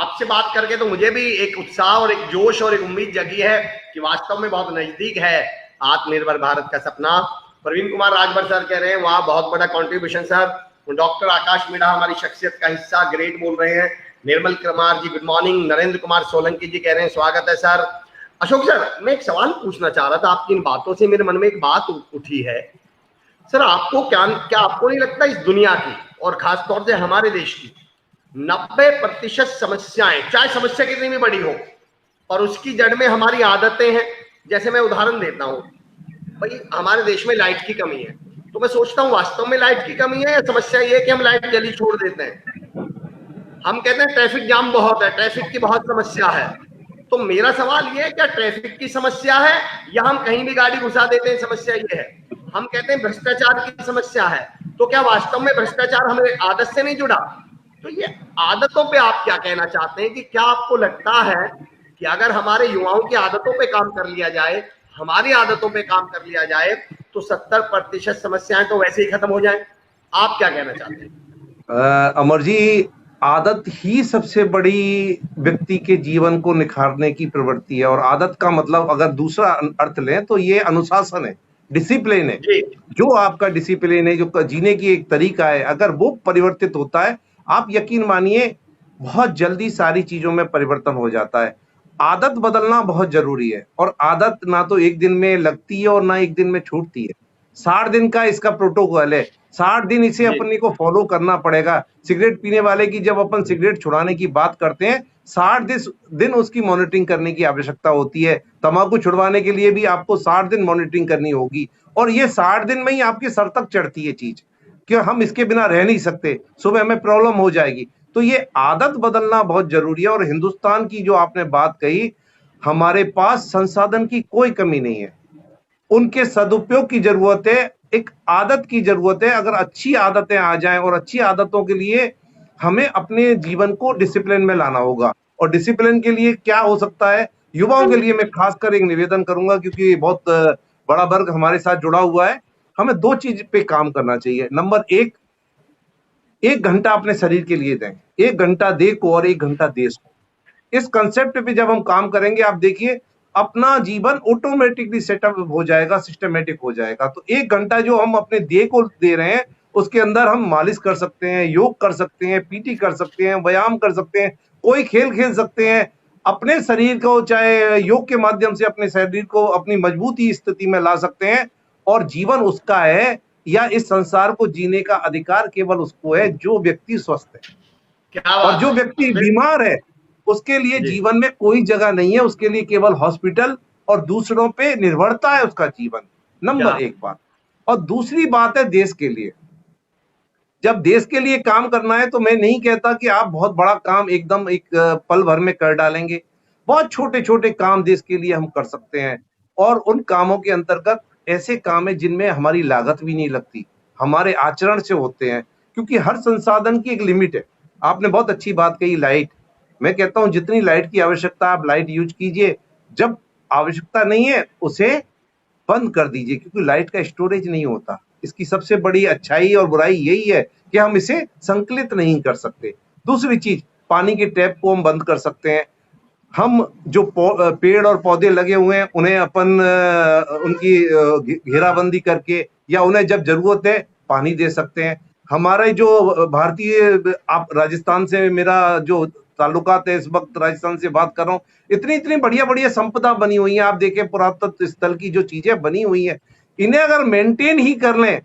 S1: आपसे बात करके तो मुझे भी एक उत्साह और एक जोश और एक उम्मीद जगी है कि वास्तव में बहुत नजदीक है आत्मनिर्भर भारत का सपना। प्रवीण कुमार राजभर सर कह रहे हैं वाह बहुत बड़ा कंट्रीब्यूशन सर। डॉक्टर आकाश मीणा हमारी शख्सियत का हिस्सा, ग्रेट बोल रहे हैं। Nirmal Kumar ji good morning. नरेंद्र कुमार सोलंकी जी कह रहे हैं स्वागत है सर। अशोक सर मैं एक सवाल पूछना चाह रहा था, आपकी इन बातों से मेरे मन में एक बात उठी है सर। आपको क्या आपको नहीं लगता इस दुनिया की और खासतौर से हमारे देश की 90% समस्याएं, चाहे समस्या कितनी भी बड़ी हो, और उसकी जड़ में हमारी आदतें हैं। जैसे मैं उदाहरण देता हूं, भाई हमारे देश में लाइट की कमी है, तो मैं सोचता हूं वास्तव में लाइट की कमी है या समस्या ये है कि हम लाइट जल्दी छोड़ देते हैं। हम कहते हैं ट्रैफिक जाम बहुत है, ट्रैफिक की बहुत समस्या है। तो मेरा सवाल ये है क्या ट्रैफिक की समस्या है या हम कहीं भी गाड़ी घुसा देते हैं समस्या ये है। हम कहते हैं भ्रष्टाचार की समस्या है, तो क्या वास्तव में भ्रष्टाचार हमें आदत से नहीं जुड़ा। तो ये आदतों पे आप क्या कहना चाहते हैं कि क्या आपको लगता है कि अगर हमारे युवाओं की आदतों पे काम कर लिया जाए, हमारी आदतों पे काम कर लिया जाए, तो 70% समस्याएं तो वैसे ही खत्म हो जाए। आप क्या कहना चाहते हैं।
S2: अमर जी, आदत ही सबसे बड़ी व्यक्ति के जीवन को निखारने की प्रवृत्ति है। और आदत का मतलब अगर दूसरा अर्थ लें तो ये अनुशासन है, डिसिप्लिन है।
S1: जी
S2: जो आपका डिसिप्लिन है, जो जीने की एक तरीका है, अगर वो परिवर्तित होता है, आप यकीन मानिए बहुत जल्दी सारी चीजों में परिवर्तन हो जाता है। आदत बदलना बहुत जरूरी है, और आदत ना तो एक दिन में लगती है और ना एक दिन में छूटती है। 60 दिन का इसका प्रोटोकॉल है, 60 दिन इसे
S1: जी
S2: अपने को फॉलो करना पड़ेगा। सिगरेट पीने वाले की जब अपन सिगरेट छुड़ाने की बात करते हैं, 60 दिन उसकी मॉनिटरिंग करने की आवश्यकता होती है। तंबाकू छुड़वाने के लिए भी आपको 60 दिन मॉनिटरिंग करनी होगी, और ये 60 दिन में ही आपके सर तक चढ़ती है चीज कि हम इसके बिना रह नहीं सकते, सुबह हमें प्रॉब्लम हो जाएगी। तो ये आदत बदलना बहुत जरूरी है। और हिंदुस्तान की जो आपने बात कही, हमारे पास संसाधन की कोई कमी नहीं है, उनके सदुपयोग की जरूरत है, एक आदत की जरूरत है। अगर अच्छी आदतें आ जाएं, और अच्छी आदतों के लिए हमें अपने जीवन को डिसिप्लिन में लाना होगा। और डिसिप्लिन के लिए क्या हो सकता है, युवाओं के लिए मैं खासकर एक निवेदन करूंगा, क्योंकि बहुत बड़ा वर्ग हमारे साथ जुड़ा हुआ है। हमें 2 चीज पे काम करना चाहिए। नंबर 1, 1 घंटा अपने शरीर के लिए दें, 1 घंटा देह को और 1 घंटा देश को। इस कंसेप्ट पे जब हम काम करेंगे, आप देखिए अपना जीवन ऑटोमेटिकली सेटअप हो जाएगा, सिस्टमेटिक हो जाएगा। तो 1 घंटा जो हम अपने देह को दे रहे हैं, उसके अंदर हम मालिश कर सकते हैं, योग कर सकते हैं, पीटी कर सकते हैं, व्यायाम कर सकते हैं, कोई खेल खेल सकते हैं, अपने शरीर को चाहे योग के माध्यम से अपने शरीर को अपनी मजबूती स्थिति में ला सकते हैं। और जीवन उसका है, या इस संसार को जीने का अधिकार केवल उसको है जो व्यक्ति स्वस्थ है।
S1: क्या
S2: और
S1: बात
S2: जो
S1: है।
S2: व्यक्ति बीमार है, उसके लिए
S1: जी
S2: जीवन में कोई जगह नहीं है, उसके लिए केवल हॉस्पिटल और दूसरों पे निर्भरता है उसका जीवन।
S1: क्या
S2: नंबर 1 बात। और दूसरी बात है देश के लिए। जब देश के लिए काम करना है, तो मैं नहीं कहता कि आप बहुत बड़ा काम एकदम एक पल भर में कर डालेंगे। बहुत छोटे छोटे काम देश के लिए हम कर सकते हैं, और उन कामों के अंतर्गत ऐसे काम है जिनमें हमारी लागत भी नहीं लगती, हमारे आचरण से होते हैं। क्योंकि हर संसाधन की एक लिमिट है। आपने बहुत अच्छी बात कही, लाइट। मैं कहता हूं जितनी लाइट की आवश्यकता, आप लाइट यूज कीजिए। जब आवश्यकता नहीं है, उसे बंद कर दीजिए, क्योंकि लाइट का स्टोरेज नहीं होता। इसकी सबसे बड़ी अच्छाई और बुराई यही है कि हम इसे संकलित नहीं कर सकते। दूसरी चीज, पानी के टैप को हम बंद कर सकते हैं। हम जो पेड़ और पौधे लगे हुए हैं, उन्हें अपन उनकी घेराबंदी करके, या उन्हें जब जरूरत है पानी दे सकते हैं। हमारे जो भारतीय, आप राजस्थान से मेरा जो ताल्लुकात है, इस वक्त राजस्थान से बात कर रहा हूँ, इतनी इतनी बढ़िया बढ़िया संपदा बनी हुई है। आप देखें पुरातत्व स्थल की जो चीजें बनी हुई है, इन्हें अगर मेंटेन ही कर लें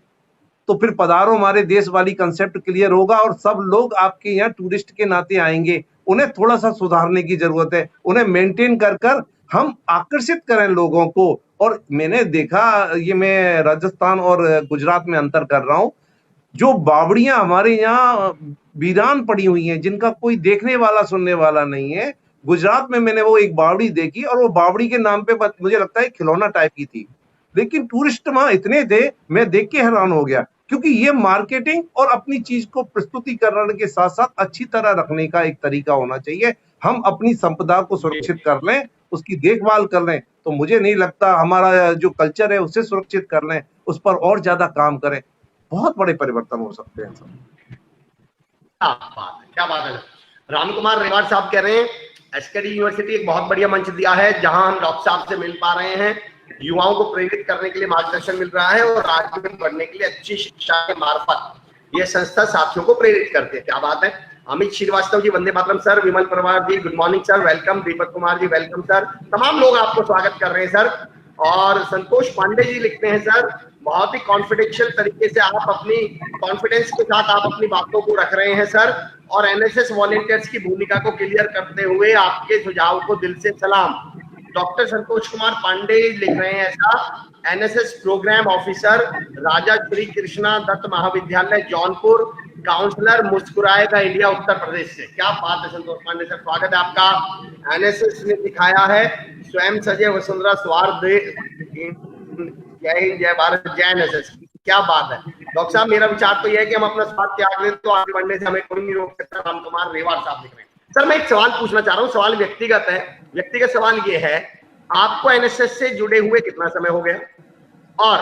S2: तो फिर पधारो हमारे देश वाली कंसेप्ट क्लियर होगा और सब लोग आपके यहाँ टूरिस्ट के नाते आएंगे। उन्हें थोड़ा सा सुधारने की जरूरत है, उन्हें मेंटेन कर कर हम आकर्षित करें लोगों को। और मैंने देखा, ये मैं राजस्थान और गुजरात में अंतर कर रहा हूँ, जो बावड़ियां हमारे यहाँ वीरान पड़ी हुई हैं, जिनका कोई देखने वाला सुनने वाला नहीं है, गुजरात में मैंने वो एक बावड़ी देखी और वो बावड़ी के नाम पे मुझे लगता है खिलौना टाइप की थी, लेकिन टूरिस्ट वहां इतने थे, मैं देख के हैरान हो गया। क्योंकि ये मार्केटिंग और अपनी चीज को प्रस्तुतिकरण के साथ साथ अच्छी तरह रखने का एक तरीका होना चाहिए। हम अपनी संपदा को सुरक्षित कर लें, उसकी देखभाल कर लें, तो मुझे नहीं लगता हमारा जो कल्चर है उसे सुरक्षित कर लें, उस पर और ज्यादा काम करें, बहुत बड़े परिवर्तन हो सकते हैं सब।
S1: क्या बात है, क्या बात है। राम कुमार रेवाड़ साहब कह रहे हैं एसकेडी यूनिवर्सिटी एक बहुत बढ़िया मंच दिया है जहां हम डॉक्टर साहब से मिल पा रहे हैं, युवाओं को प्रेरित करने के लिए मार्गदर्शन मिल रहा है और राज्य में बढ़ने के लिए अच्छी शिक्षा के मार्फत ये संस्था साथियों को प्रेरित करती है। क्या बात है। अमित श्रीवास्तव जी वंदे मातरम सर, विमल परमार जी good morning sir, welcome. Deepak Kumar ji welcome sir, तमाम लोग आपको स्वागत कर रहे हैं सर। और संतोष पांडे जी लिखते हैं सर बहुत ही कॉन्फिडेंशियल तरीके से आप अपनी कॉन्फिडेंस के साथ आप अपनी बातों को रख रहे हैं सर, और एनएसएस वॉलंटियर्स की भूमिका को क्लियर करते हुए आपके सुझाव को दिल से सलाम। डॉक्टर संतोष कुमार पांडे लिख रहे हैं ऐसा, एनएसएस प्रोग्राम ऑफिसर, राजा श्री कृष्णा दत्त महाविद्यालय जौनपुर, काउंसलर मुस्कुराएगा इंडिया उत्तर प्रदेश से। क्या बात है संतोष पांडे सर, स्वागत है आपका। एनएसएस ने दिखाया है स्वयं सजय वसुंधरा स्वार्थ, जय हिंद जय भारत जय एनएसएस। क्या बात है डॉक्टर साहब, मेरा विचार तो यह है कि हम अपना स्वार्थ त्याग दें तो आगे बढ़ने से हमें कोई नहीं रोक सकता। राम कुमार रेवाड़ साहब लिख रहे हैं सर, मैं एक सवाल पूछना चाह रहा हूँ, सवाल व्यक्तिगत है। व्यक्तिगत सवाल ये है, आपको एनएसएस से जुड़े हुए कितना समय हो गया और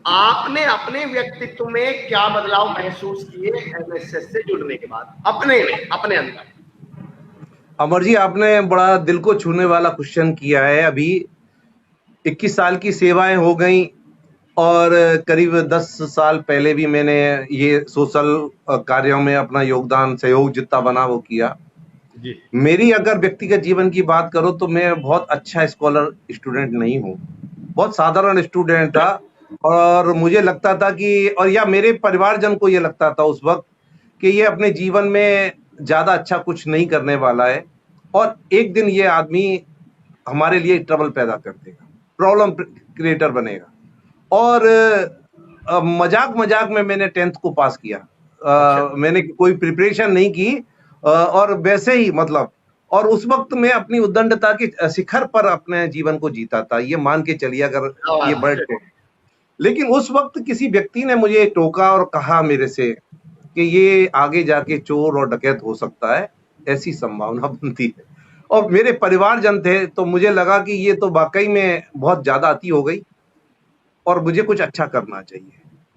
S1: आपने अपने व्यक्तित्व में क्या बदलाव महसूस किए एनएसएस से जुड़ने के बाद, अपने में, अपने अंदर?
S2: अमर जी, आपने बड़ा दिल को छूने वाला क्वेश्चन किया है। अभी 21 साल की सेवाएं हो गई और करीब 10 साल पहले भी मैंने ये सोशल कार्यों में अपना योगदान, सहयोग जितना बना वो किया जी। मेरी अगर व्यक्तिगत जीवन की बात करो तो मैं बहुत अच्छा स्कॉलर स्टूडेंट नहीं हूँ, बहुत साधारण स्टूडेंट था। और मुझे लगता था कि, और या मेरे परिवारजन को ये लगता था उस वक्त कि ये अपने जीवन में ज्यादा अच्छा कुछ नहीं करने वाला है और एक दिन ये आदमी हमारे लिए ट्रबल पैदा कर देगा, प्रॉब्लम क्रिएटर बनेगा। और मजाक मजाक में मैंने 10th को पास किया। मैंने कोई प्रिपरेशन नहीं की और वैसे ही मतलब, और उस वक्त मैं अपनी उद्दंडता के शिखर पर अपने जीवन को जीता था, ये मान के चलिए अगर ये वर्ड थे। लेकिन उस वक्त किसी व्यक्ति ने मुझे टोका और कहा मेरे से कि ये आगे जाके चोर और डकैत हो सकता है, ऐसी संभावना बनती है। और मेरे परिवारजन थे तो मुझे लगा कि ये तो वाकई में बहुत ज्यादा अति हो गई और मुझे कुछ अच्छा करना चाहिए।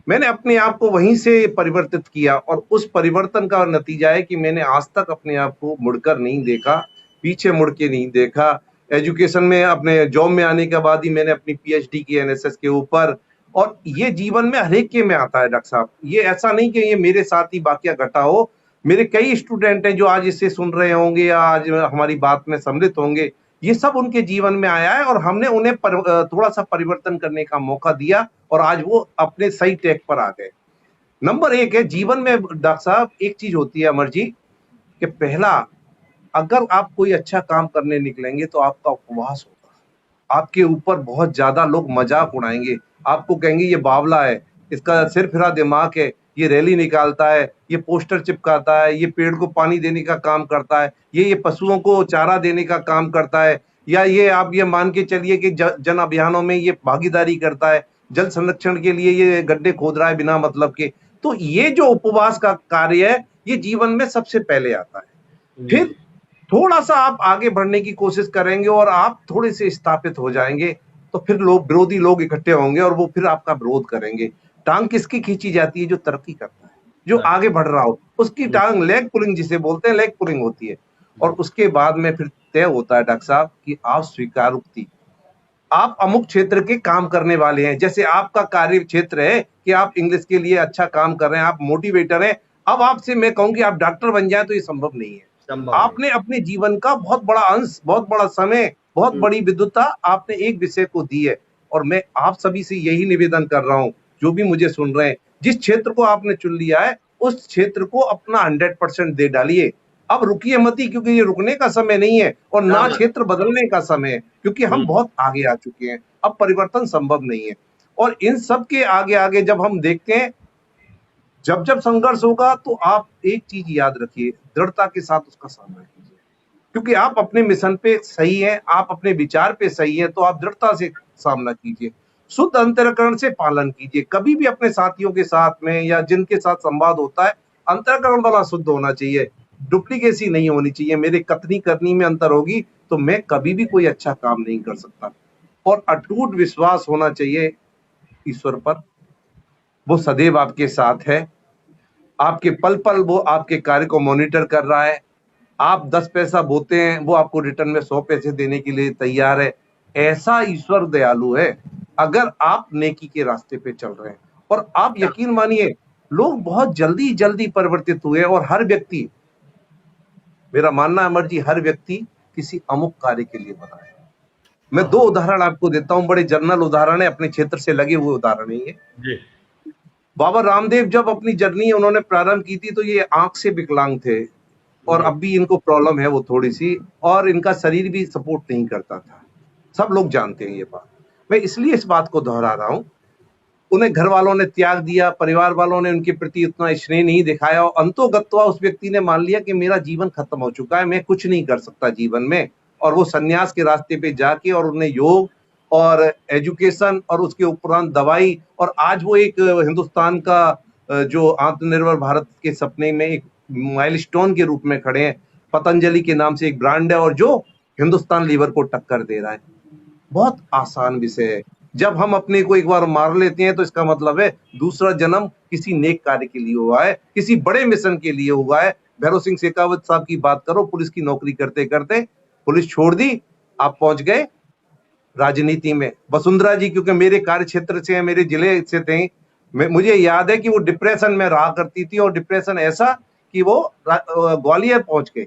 S2: मैंने अपने आप को वहीं से परिवर्तित किया और उस परिवर्तन का नतीजा है कि मैंने आज तक अपने आप को मुड़कर नहीं देखा, पीछे मुड़ के नहीं देखा। एजुकेशन में अपने जॉब में आने के बाद ही मैंने अपनी पीएचडी की एनएसएस के ऊपर, और ये जीवन में हर एक के में आता है डॉक्टर साहब। ये ऐसा नहीं कि ये मेरे साथ ही वाकया घटा हो। मेरे कई स्टूडेंट हैं जो आज इसे सुन रहे होंगे या आज हमारी बात में सम्मिलित होंगे, ये सब उनके जीवन में आया है और हमने उन्हें थोड़ा सा परिवर्तन करने का मौका दिया और आज वो अपने सही ट्रैक पर आ गए। नंबर 1 है जीवन में डॉक्टर साहब, एक चीज होती है अमर जी कि पहला, अगर आप कोई अच्छा काम करने निकलेंगे तो आपका उपवास होगा, आपके ऊपर बहुत ज्यादा लोग मजाक उड़ाएंगे, आपको कहेंगे ये बावला है, इसका सिर फिरा दिमाग है, ये रैली निकालता है, ये पोस्टर चिपकाता है, ये पेड़ को पानी देने का काम करता है, ये पशुओं को चारा देने का काम करता है, या ये आप ये मान के चलिए कि जन अभियानों में ये भागीदारी करता है, जल संरक्षण के लिए ये गड्ढे खोद रहा है बिना मतलब के। तो ये जो उपवास का कार्य है ये जीवन में सबसे पहले आता है। फिर थोड़ा सा आप आगे बढ़ने की कोशिश करेंगे और आप थोड़े से स्थापित हो जाएंगे तो फिर लोग, विरोधी लोग इकट्ठे होंगे और वो फिर आपका विरोध करेंगे। टांग किसकी खींची जाती है? जो तरक्की करता है, जो आगे बढ़ रहा हो, उसकी टांग, लेग पुलिंग जिसे बोलते हैं, लेग पुलिंग होती है। और उसके बाद में फिर तय होता है डॉक्टर साहब कि आप स्वीकारोक्ति, आप अमुक क्षेत्र के काम करने वाले हैं, जैसे आपका कार्य क्षेत्र है कि आप इंग्लिश के लिए अच्छा काम कर रहे हैं, आप मोटिवेटर हैं। अब आपसे मैं कहूं कि आप डॉक्टर बन जाएं तो ये संभव नहीं है।
S1: संभव
S2: आपने अपने जीवन का बहुत बड़ा अंश, बहुत बड़ा समय, बहुत बड़ी विद्वता आपने एक विषय को दी है। और मैं आप सभी से यही निवेदन कर रहा हूं, जो भी मुझे सुन रहे हैं, जिस क्षेत्र को आपने चुन लिया है उस क्षेत्र को अपना 100% दे डालिए। अब रुकिए मत ही, क्योंकि ये रुकने का समय नहीं है और ना क्षेत्र बदलने का समय है, क्योंकि हम बहुत आगे आ चुके हैं। अब परिवर्तन संभव नहीं है। और इन सब के आगे आगे जब हम देखते हैं, जब जब संघर्ष होगा तो आप एक चीज याद रखिए, दृढ़ता के साथ उसका सामना कीजिए, क्योंकि आप अपने मिशन पे सही हैं, आप अपने विचार पे सही हैं, तो आप दृढ़ता से सामना कीजिए, शुद्ध अंतःकरण से पालन कीजिए। कभी भी अपने साथियों के साथ में या जिनके साथ संवाद होता है, अंतःकरण वाला शुद्ध होना चाहिए, डुप्लीकेसी नहीं होनी चाहिए। मेरे कथनी करनी में अंतर होगी तो मैं कभी भी कोई अच्छा काम नहीं कर सकता। और अटूट विश्वास होना चाहिए ईश्वर पर, वो सदैव आपके साथ है, आपके पल पल वो आपके कार्य को मॉनिटर कर रहा है। आप 10 पैसा बोते हैं, वो आपको रिटर्न में 100 पैसे देने के लिए तैयार है। ऐसा ईश्वर दयालु है, अगर आप नेकी के रास्ते पे चल रहे हैं। और आप यकीन मानिए, लोग बहुत जल्दी जल्दी परिवर्तित हुए और हर व्यक्ति, मेरा मानना है अमर जी, हर व्यक्ति किसी अमुक कार्य के लिए बना है। मैं 2 उदाहरण आपको देता हूं, बड़े जनरल उदाहरण है, अपने क्षेत्र से लगे हुए उदाहरण है ये।
S1: जी।
S2: बाबा रामदेव जब अपनी जर्नी उन्होंने प्रारंभ की थी तो ये आंख से विकलांग थे और अब भी इनको प्रॉब्लम है वो थोड़ी सी, और इनका शरीर भी सपोर्ट नहीं करता था। सब लोग जानते हैं ये बात। मैं इसलिए इस बात को दोहरा रहा हूं, उन्हें घर वालों ने त्याग दिया, परिवार वालों ने उनके प्रति इतना स्नेह नहीं दिखाया और अंतोगत्वा उस व्यक्ति ने मान लिया कि मेरा जीवन खत्म हो चुका है, मैं कुछ नहीं कर सकता जीवन में। और वो सन्यास के रास्ते पे जाके और उन्हें योग और एजुकेशन और उसके उपरांत दवाई, और आज वो एक हिंदुस्तान का जो आत्मनिर्भर भारत के सपने में एक माइलस्टोन के रूप में खड़े हैं। पतंजलि के नाम से एक ब्रांड है और जो हिंदुस्तान लीवर को टक्कर दे रहा है। बहुत आसान विषय है। जब हम अपने को एक बार मार लेते हैं तो इसका मतलब है दूसरा जन्म किसी नेक कार्य के लिए हुआ है, किसी बड़े मिशन के लिए हुआ है। भैरव सिंह शेखावत साहब की बात करो, पुलिस की नौकरी करते करते पुलिस छोड़ दी, आप पहुंच गए राजनीति में। वसुंधरा जी क्योंकि मेरे कार्य क्षेत्र से, मेरे जिले से थे, मुझे याद है कि वो डिप्रेशन में रहा करती थी, और डिप्रेशन ऐसा कि वो ग्वालियर पहुंच गए।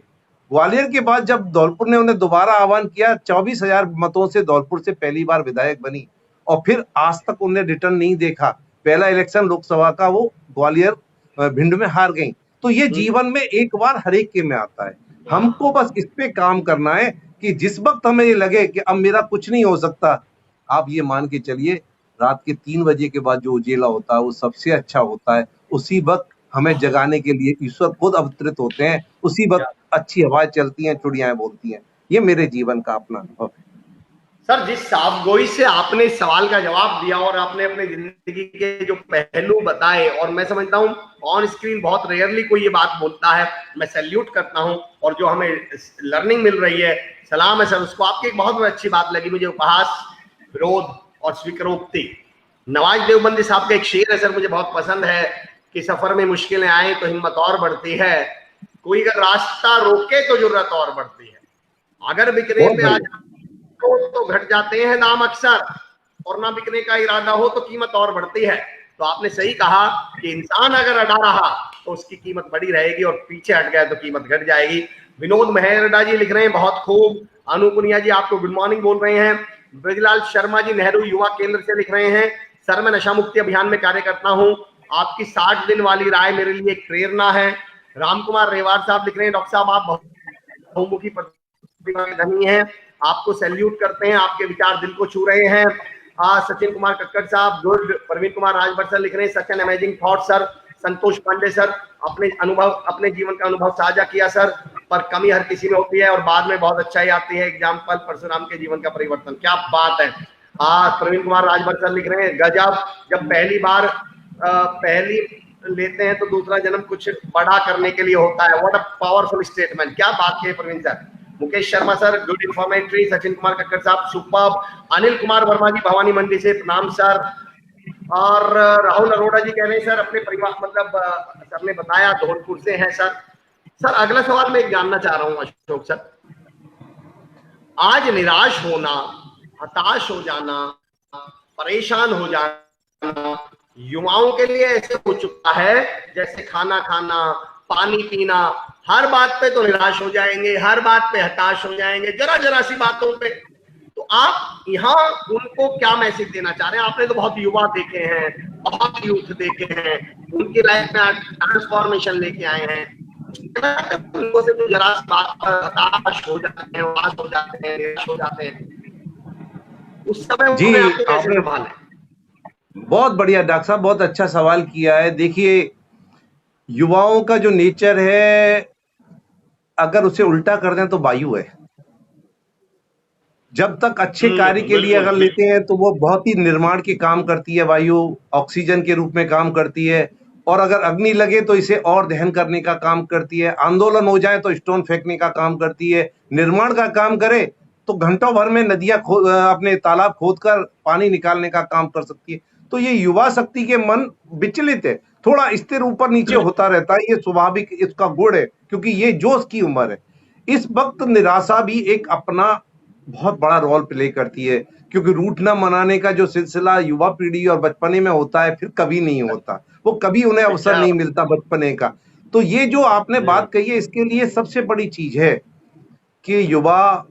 S2: ग्वालियर के बाद जब धौलपुर ने उन्हें दोबारा आह्वान किया, 24,000 मतों से धौलपुर से पहली बार विधायक बनी और फिर आज तक उन्हें रिटर्न नहीं देखा। पहला इलेक्शन लोकसभा का वो ग्वालियर भिंड में हार गई। तो ये जीवन में एक बार हर एक के में आता है। हमको बस इस पे काम करना है कि जिस वक्त हमें ये लगे कि अब मेरा कुछ नहीं हो सकता, आप ये मान के चलिए रात के 3 बजे के बाद जो उजेला होता है वो सबसे अच्छा होता है। उसी वक्त हमें जगाने के लिए ईश्वर खुद अवतरित होते हैं, उसी वक्त अच्छी हवाएं चलती हैं, चिड़ियाएं बोलती हैं। ये मेरे जीवन का अपना अनुभव है।
S1: सर, जिस साफगोई से आपने इस सवाल का जवाब दिया और आपने अपने जिंदगी के जो पहलू बताए, और मैं समझता हूँ ऑन स्क्रीन बहुत रेयरली कोई ये बात बोलता है, मैं सैल्यूट करता हूँ। और जो हमें लर्निंग मिल रही है, सलाम है सर उसको। आपकी एक बहुत अच्छी बात लगी मुझे, उपहास, विरोध और स्वीकारोक्ति। नवाज देवबंदी साहब का एक शेर है सर, मुझे बहुत पसंद है कि सफर में मुश्किलें आए तो हिम्मत और बढ़ती है, कोई अगर रास्ता रोके तो जुर्रत और बढ़ती है, अगर बिकने पे आ तो घट जाते हैं दाम अक्सर, और ना बिकने का इरादा हो तो कीमत और बढ़ती है। तो आपने सही कहा कि इंसान अगर अड़ा रहा तो उसकी कीमत बढ़ी रहेगी और पीछे हट गया तो कीमत घट जाएगी। विनोद मेहरडा जी लिख रहे हैं बहुत खूब। अनु पुनिया जी आपको गुड मॉर्निंग बोल रहे हैं। ब्रजलाल शर्मा जी नेहरू युवा केंद्र से लिख रहे हैं, सर मैं नशा मुक्ति अभियान में कार्य करता हूँ, आपकी 60 दिन वाली राय मेरे लिए एक प्रेरणा है। राम कुमार रेवाड़ साहब लिख रहे हैं, डॉक्टर साहब आप बहुमुखी प्रतिभा के धनी हैं, आपको सैल्यूट करते हैं, आपके विचार दिल को छू रहे हैं। सचिन कुमार कक्कड़ साहब गुड। प्रवीण कुमार राजभर सर लिख रहे हैं, such an amazing thought sir. Santosh Pandey sir, अपने अनुभव, अपने जीवन का अनुभव साझा किया सर, पर कमी हर किसी में होती है और बाद में बहुत अच्छाई आती है। एग्जाम्पल परशुराम के जीवन का परिवर्तन, क्या बात है। प्रवीण कुमार राजभर सर लिख रहे हैं, गजब, जब पहली बार पहली लेते हैं तो दूसरा जन्म कुछ बड़ा करने के लिए होता है। व्हाट अ पावरफुल स्टेटमेंट, क्या बात है Praveen sir. Mukesh Sharma sir good informatory. Sachin Kumar Kakkar साहब सुपर्ब। अनिल कुमार वर्मा जी भवानी मंडी से प्रणाम सर। और राहुल अरोड़ा जी कह रहे हैं सर अपने परिवार, मतलब सर ने बताया धौलपुर से हैं सर। सर अगला सवाल मैं जानना चाह रहा हूं अशोक सर, आज निराश होना हताश हो जाना, परेशान हो जाना युवाओं के लिए ऐसे हो चुका है जैसे खाना खाना, पानी पीना, हर बात पे तो निराश हो जाएंगे, हर बात पे हताश हो जाएंगे, जरा जरा सी बातों पे। तो आप यहाँ उनको क्या मैसेज देना चाह रहे हैं? आपने तो बहुत युवा देखे हैं, बहुत यूथ देखे हैं, उनकी लाइफ में ट्रांसफॉर्मेशन लेके आए हैं, उनको से तो जरा सी बात पर हताश हो जाते हैं, उदास हो जाते हैं, निराश हो जाते हैं, उस समय
S2: जी,
S1: उन्हें आपको कैसे
S2: आपने
S1: संभालें?
S2: बहुत बढ़िया डॉक्टर साहब, बहुत अच्छा सवाल किया है। देखिए, युवाओं का जो नेचर है, अगर उसे उल्टा कर दें तो वायु है। जब तक अच्छे कार्य के लिए
S1: बिल्कुल
S2: अगर लेते हैं तो वो बहुत ही निर्माण के काम करती है वायु, ऑक्सीजन के रूप में काम करती है, और अगर अग्नि लगे तो इसे और दहन करने का काम करती है, आंदोलन हो जाए तो स्टोन फेंकने का काम करती है, निर्माण का काम करे तो घंटों भर में नदियां अपने तालाब खोदकर पानी निकालने का काम कर सकती है। तो ये युवा शक्ति के मन विचलित है, थोड़ा स्थिर ऊपर नीचे होता रहता है, ये स्वाभाविक इसका गुण है, क्योंकि ये जोश की उम्र है। इस वक्त निराशा भी एक अपना बहुत बड़ा रोल प्ले करती है, क्योंकि रूठना मनाने का जो सिलसिला युवा पीढ़ी और बचपने में होता है, फिर कभी नहीं होता, वो कभी उन्हें अवसर नहीं मिलता बचपने का। तो ये जो आपने बात कही है, इसके लिए सबसे बड़ी चीज है कि युवा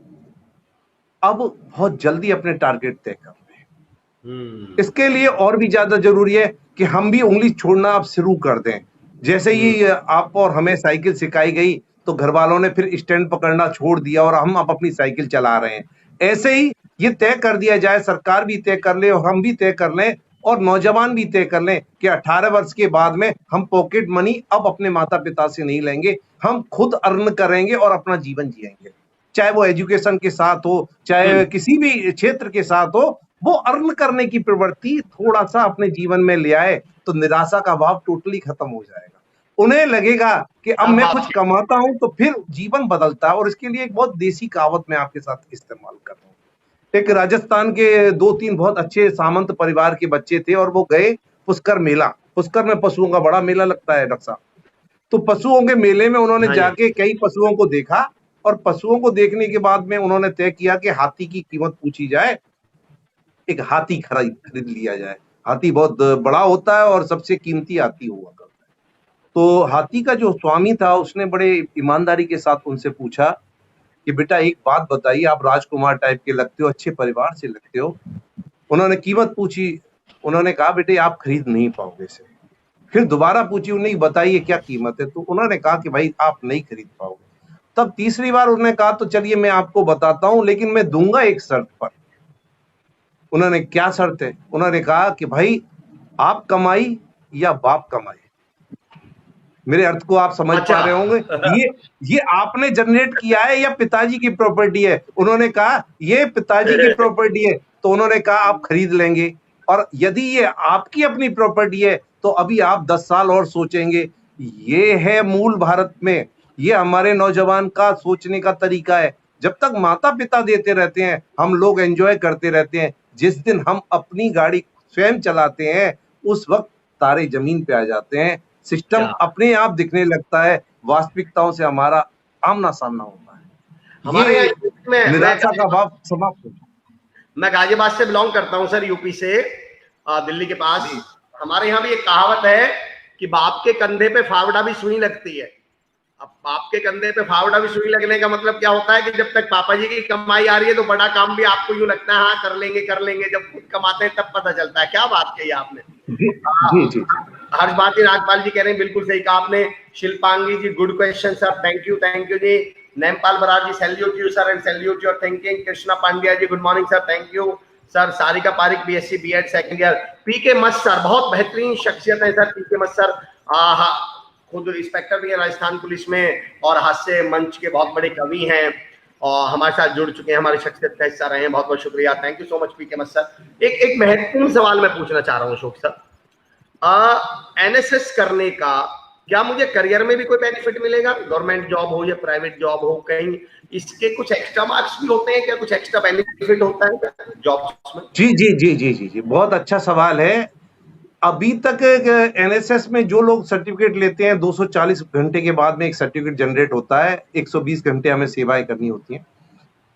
S2: अब बहुत जल्दी अपने टारगेट तय कर रहे हैं। इसके लिए और भी ज्यादा जरूरी है कि हम भी उंगली छोड़ना अब शुरू कर दें। जैसे ही आप और हमें साइकिल सिखाई गई तो घर वालों ने फिर स्टैंड पकड़ना छोड़ दिया और हम अब अपनी साइकिल चला रहे हैं। ऐसे ही ये तय कर दिया जाए, सरकार भी तय कर ले और हम भी तय कर लें और नौजवान भी तय कर लें कि 18 वर्ष के बाद में हम पॉकेट मनी अब अपने माता पिता से नहीं लेंगे, हम खुद अर्न करेंगे और अपना जीवन जिएंगे। चाहे वो एजुकेशन के साथ हो, चाहे किसी भी क्षेत्र के साथ हो, वो अर्न करने की प्रवृत्ति थोड़ा सा अपने जीवन में ले आए तो निराशा का भाव टोटली खत्म हो जाएगा। उन्हें लगेगा कि अब मैं कुछ कमाता हूं तो फिर जीवन बदलता है। और इसके लिए एक बहुत देसी कहावत मैं आपके साथ इस्तेमाल कर रहा हूँ। एक राजस्थान के 2-3 बहुत अच्छे सामंत परिवार के बच्चे थे और वो गए पुष्कर मेला। पुष्कर में पशुओं का बड़ा मेला लगता है डॉक्टर साहब। तो पशुओं के मेले में उन्होंने जाके कई पशुओं को देखा और पशुओं को देखने के बाद में उन्होंने तय किया कि हाथी की कीमत पूछी जाए, एक हाथी खरीद लिया जाए। हाथी बहुत बड़ा होता है और सबसे कीमती हाथी हुआ करता है। तो हाथी का जो स्वामी था उसने बड़े ईमानदारी के साथ उनसे पूछा कि बेटा एक बात बताइए, आप राजकुमार टाइप के लगते हो, अच्छे परिवार से लगते हो। उन्होंने कीमत पूछी, उन्होंने कहा बेटे आप खरीद नहीं पाओगे इसे। फिर दोबारा पूछी, उन्हें बताइए क्या कीमत है, तो उन्होंने कहा कि भाई आप नहीं खरीद पाओगे। तब तीसरी बार उन्होंने कहा तो चलिए मैं आपको बताता हूं, लेकिन मैं दूंगा एक शर्त पर। उन्होंने क्या शर्त है? उन्होंने कहा कि भाई आप कमाई या बाप कमाई। मेरे अर्थ को आप समझ पा रहे होंगे। ये आपने जनरेट किया है या पिताजी की प्रॉपर्टी है? उन्होंने कहा ये पिताजी की प्रॉपर्टी है। तो उन्होंने कहा आप खरीद लेंगे, और यदि ये आपकी अपनी प्रॉपर्टी है तो अभी आप 10 साल और सोचेंगे। ये है मूल भारत में, ये हमारे नौजवान का सोचने का तरीका है। जब तक माता पिता देते रहते हैं हम लोग एंजॉय करते रहते हैं। जिस दिन हम अपनी गाड़ी स्वयं चलाते हैं उस वक्त तारे जमीन पे आ जाते हैं, सिस्टम अपने आप दिखने लगता है, वास्तविकताओं से हमारा आमना सामना होता है।
S1: हमारे
S2: ये निराशा का भाव समाप्त होता है।
S1: मैं गाजियाबाद से बिलोंग करता हूं सर, यूपी से, दिल्ली के पास। हमारे यहाँ भी एक कहावत है कि बाप के कंधे पे फावड़ा भी सुई लगती है। अब बाप के कंधे पे फावड़ा भी सुई लगने का मतलब क्या होता है कि जब तक पापा जी की कमाई आ रही है तो बड़ा काम भी आपको यूं लगता है हाँ कर लेंगे। जब खुद कमाते हैं तब पता चलता है। क्या बात कही आपने।
S2: जी।
S1: हर्षभारती नागपाल जी कह रहे हैं बिल्कुल सही कहा आपने। Shilpangi ji good question sir, thank you ji. Nempal Brar ji salute you sir and salute your thinking. Krishna Pandya ji good morning sir, thank you sir. Sarika Pareek BSc BEd second year. PK मस्त सर बहुत बेहतरीन शख्सियत है सर, पीके मस्त सर खुद इंस्पेक्टर भी है राजस्थान पुलिस में और हास्य मंच के बहुत बड़े कवि हैं और हमारे साथ जुड़ चुके हैं, हमारी शख्सियत का हिस्सा रहे हैं। बहुत बहुत शुक्रिया, थैंक यू सो मच पीके मस्त सर। एक महत्वपूर्ण सवाल मैं पूछना चाह रहा हूँ अशोक सर, एनएसएस करने का क्या मुझे करियर में भी कोई बेनिफिट मिलेगा? गवर्नमेंट जॉब हो या प्राइवेट जॉब हो, कहीं इसके कुछ एक्स्ट्रा मार्क्स भी होते हैं क्या? कुछ एक्स्ट्रा बेनिफिट होता है जॉब्स में?
S2: जी, बहुत अच्छा सवाल है। अभी तक एनएसएस में जो लोग सर्टिफिकेट लेते हैं 240 घंटे के बाद में एक सर्टिफिकेट जनरेट होता है। 120 घंटे हमें सेवाएं करनी होती हैं।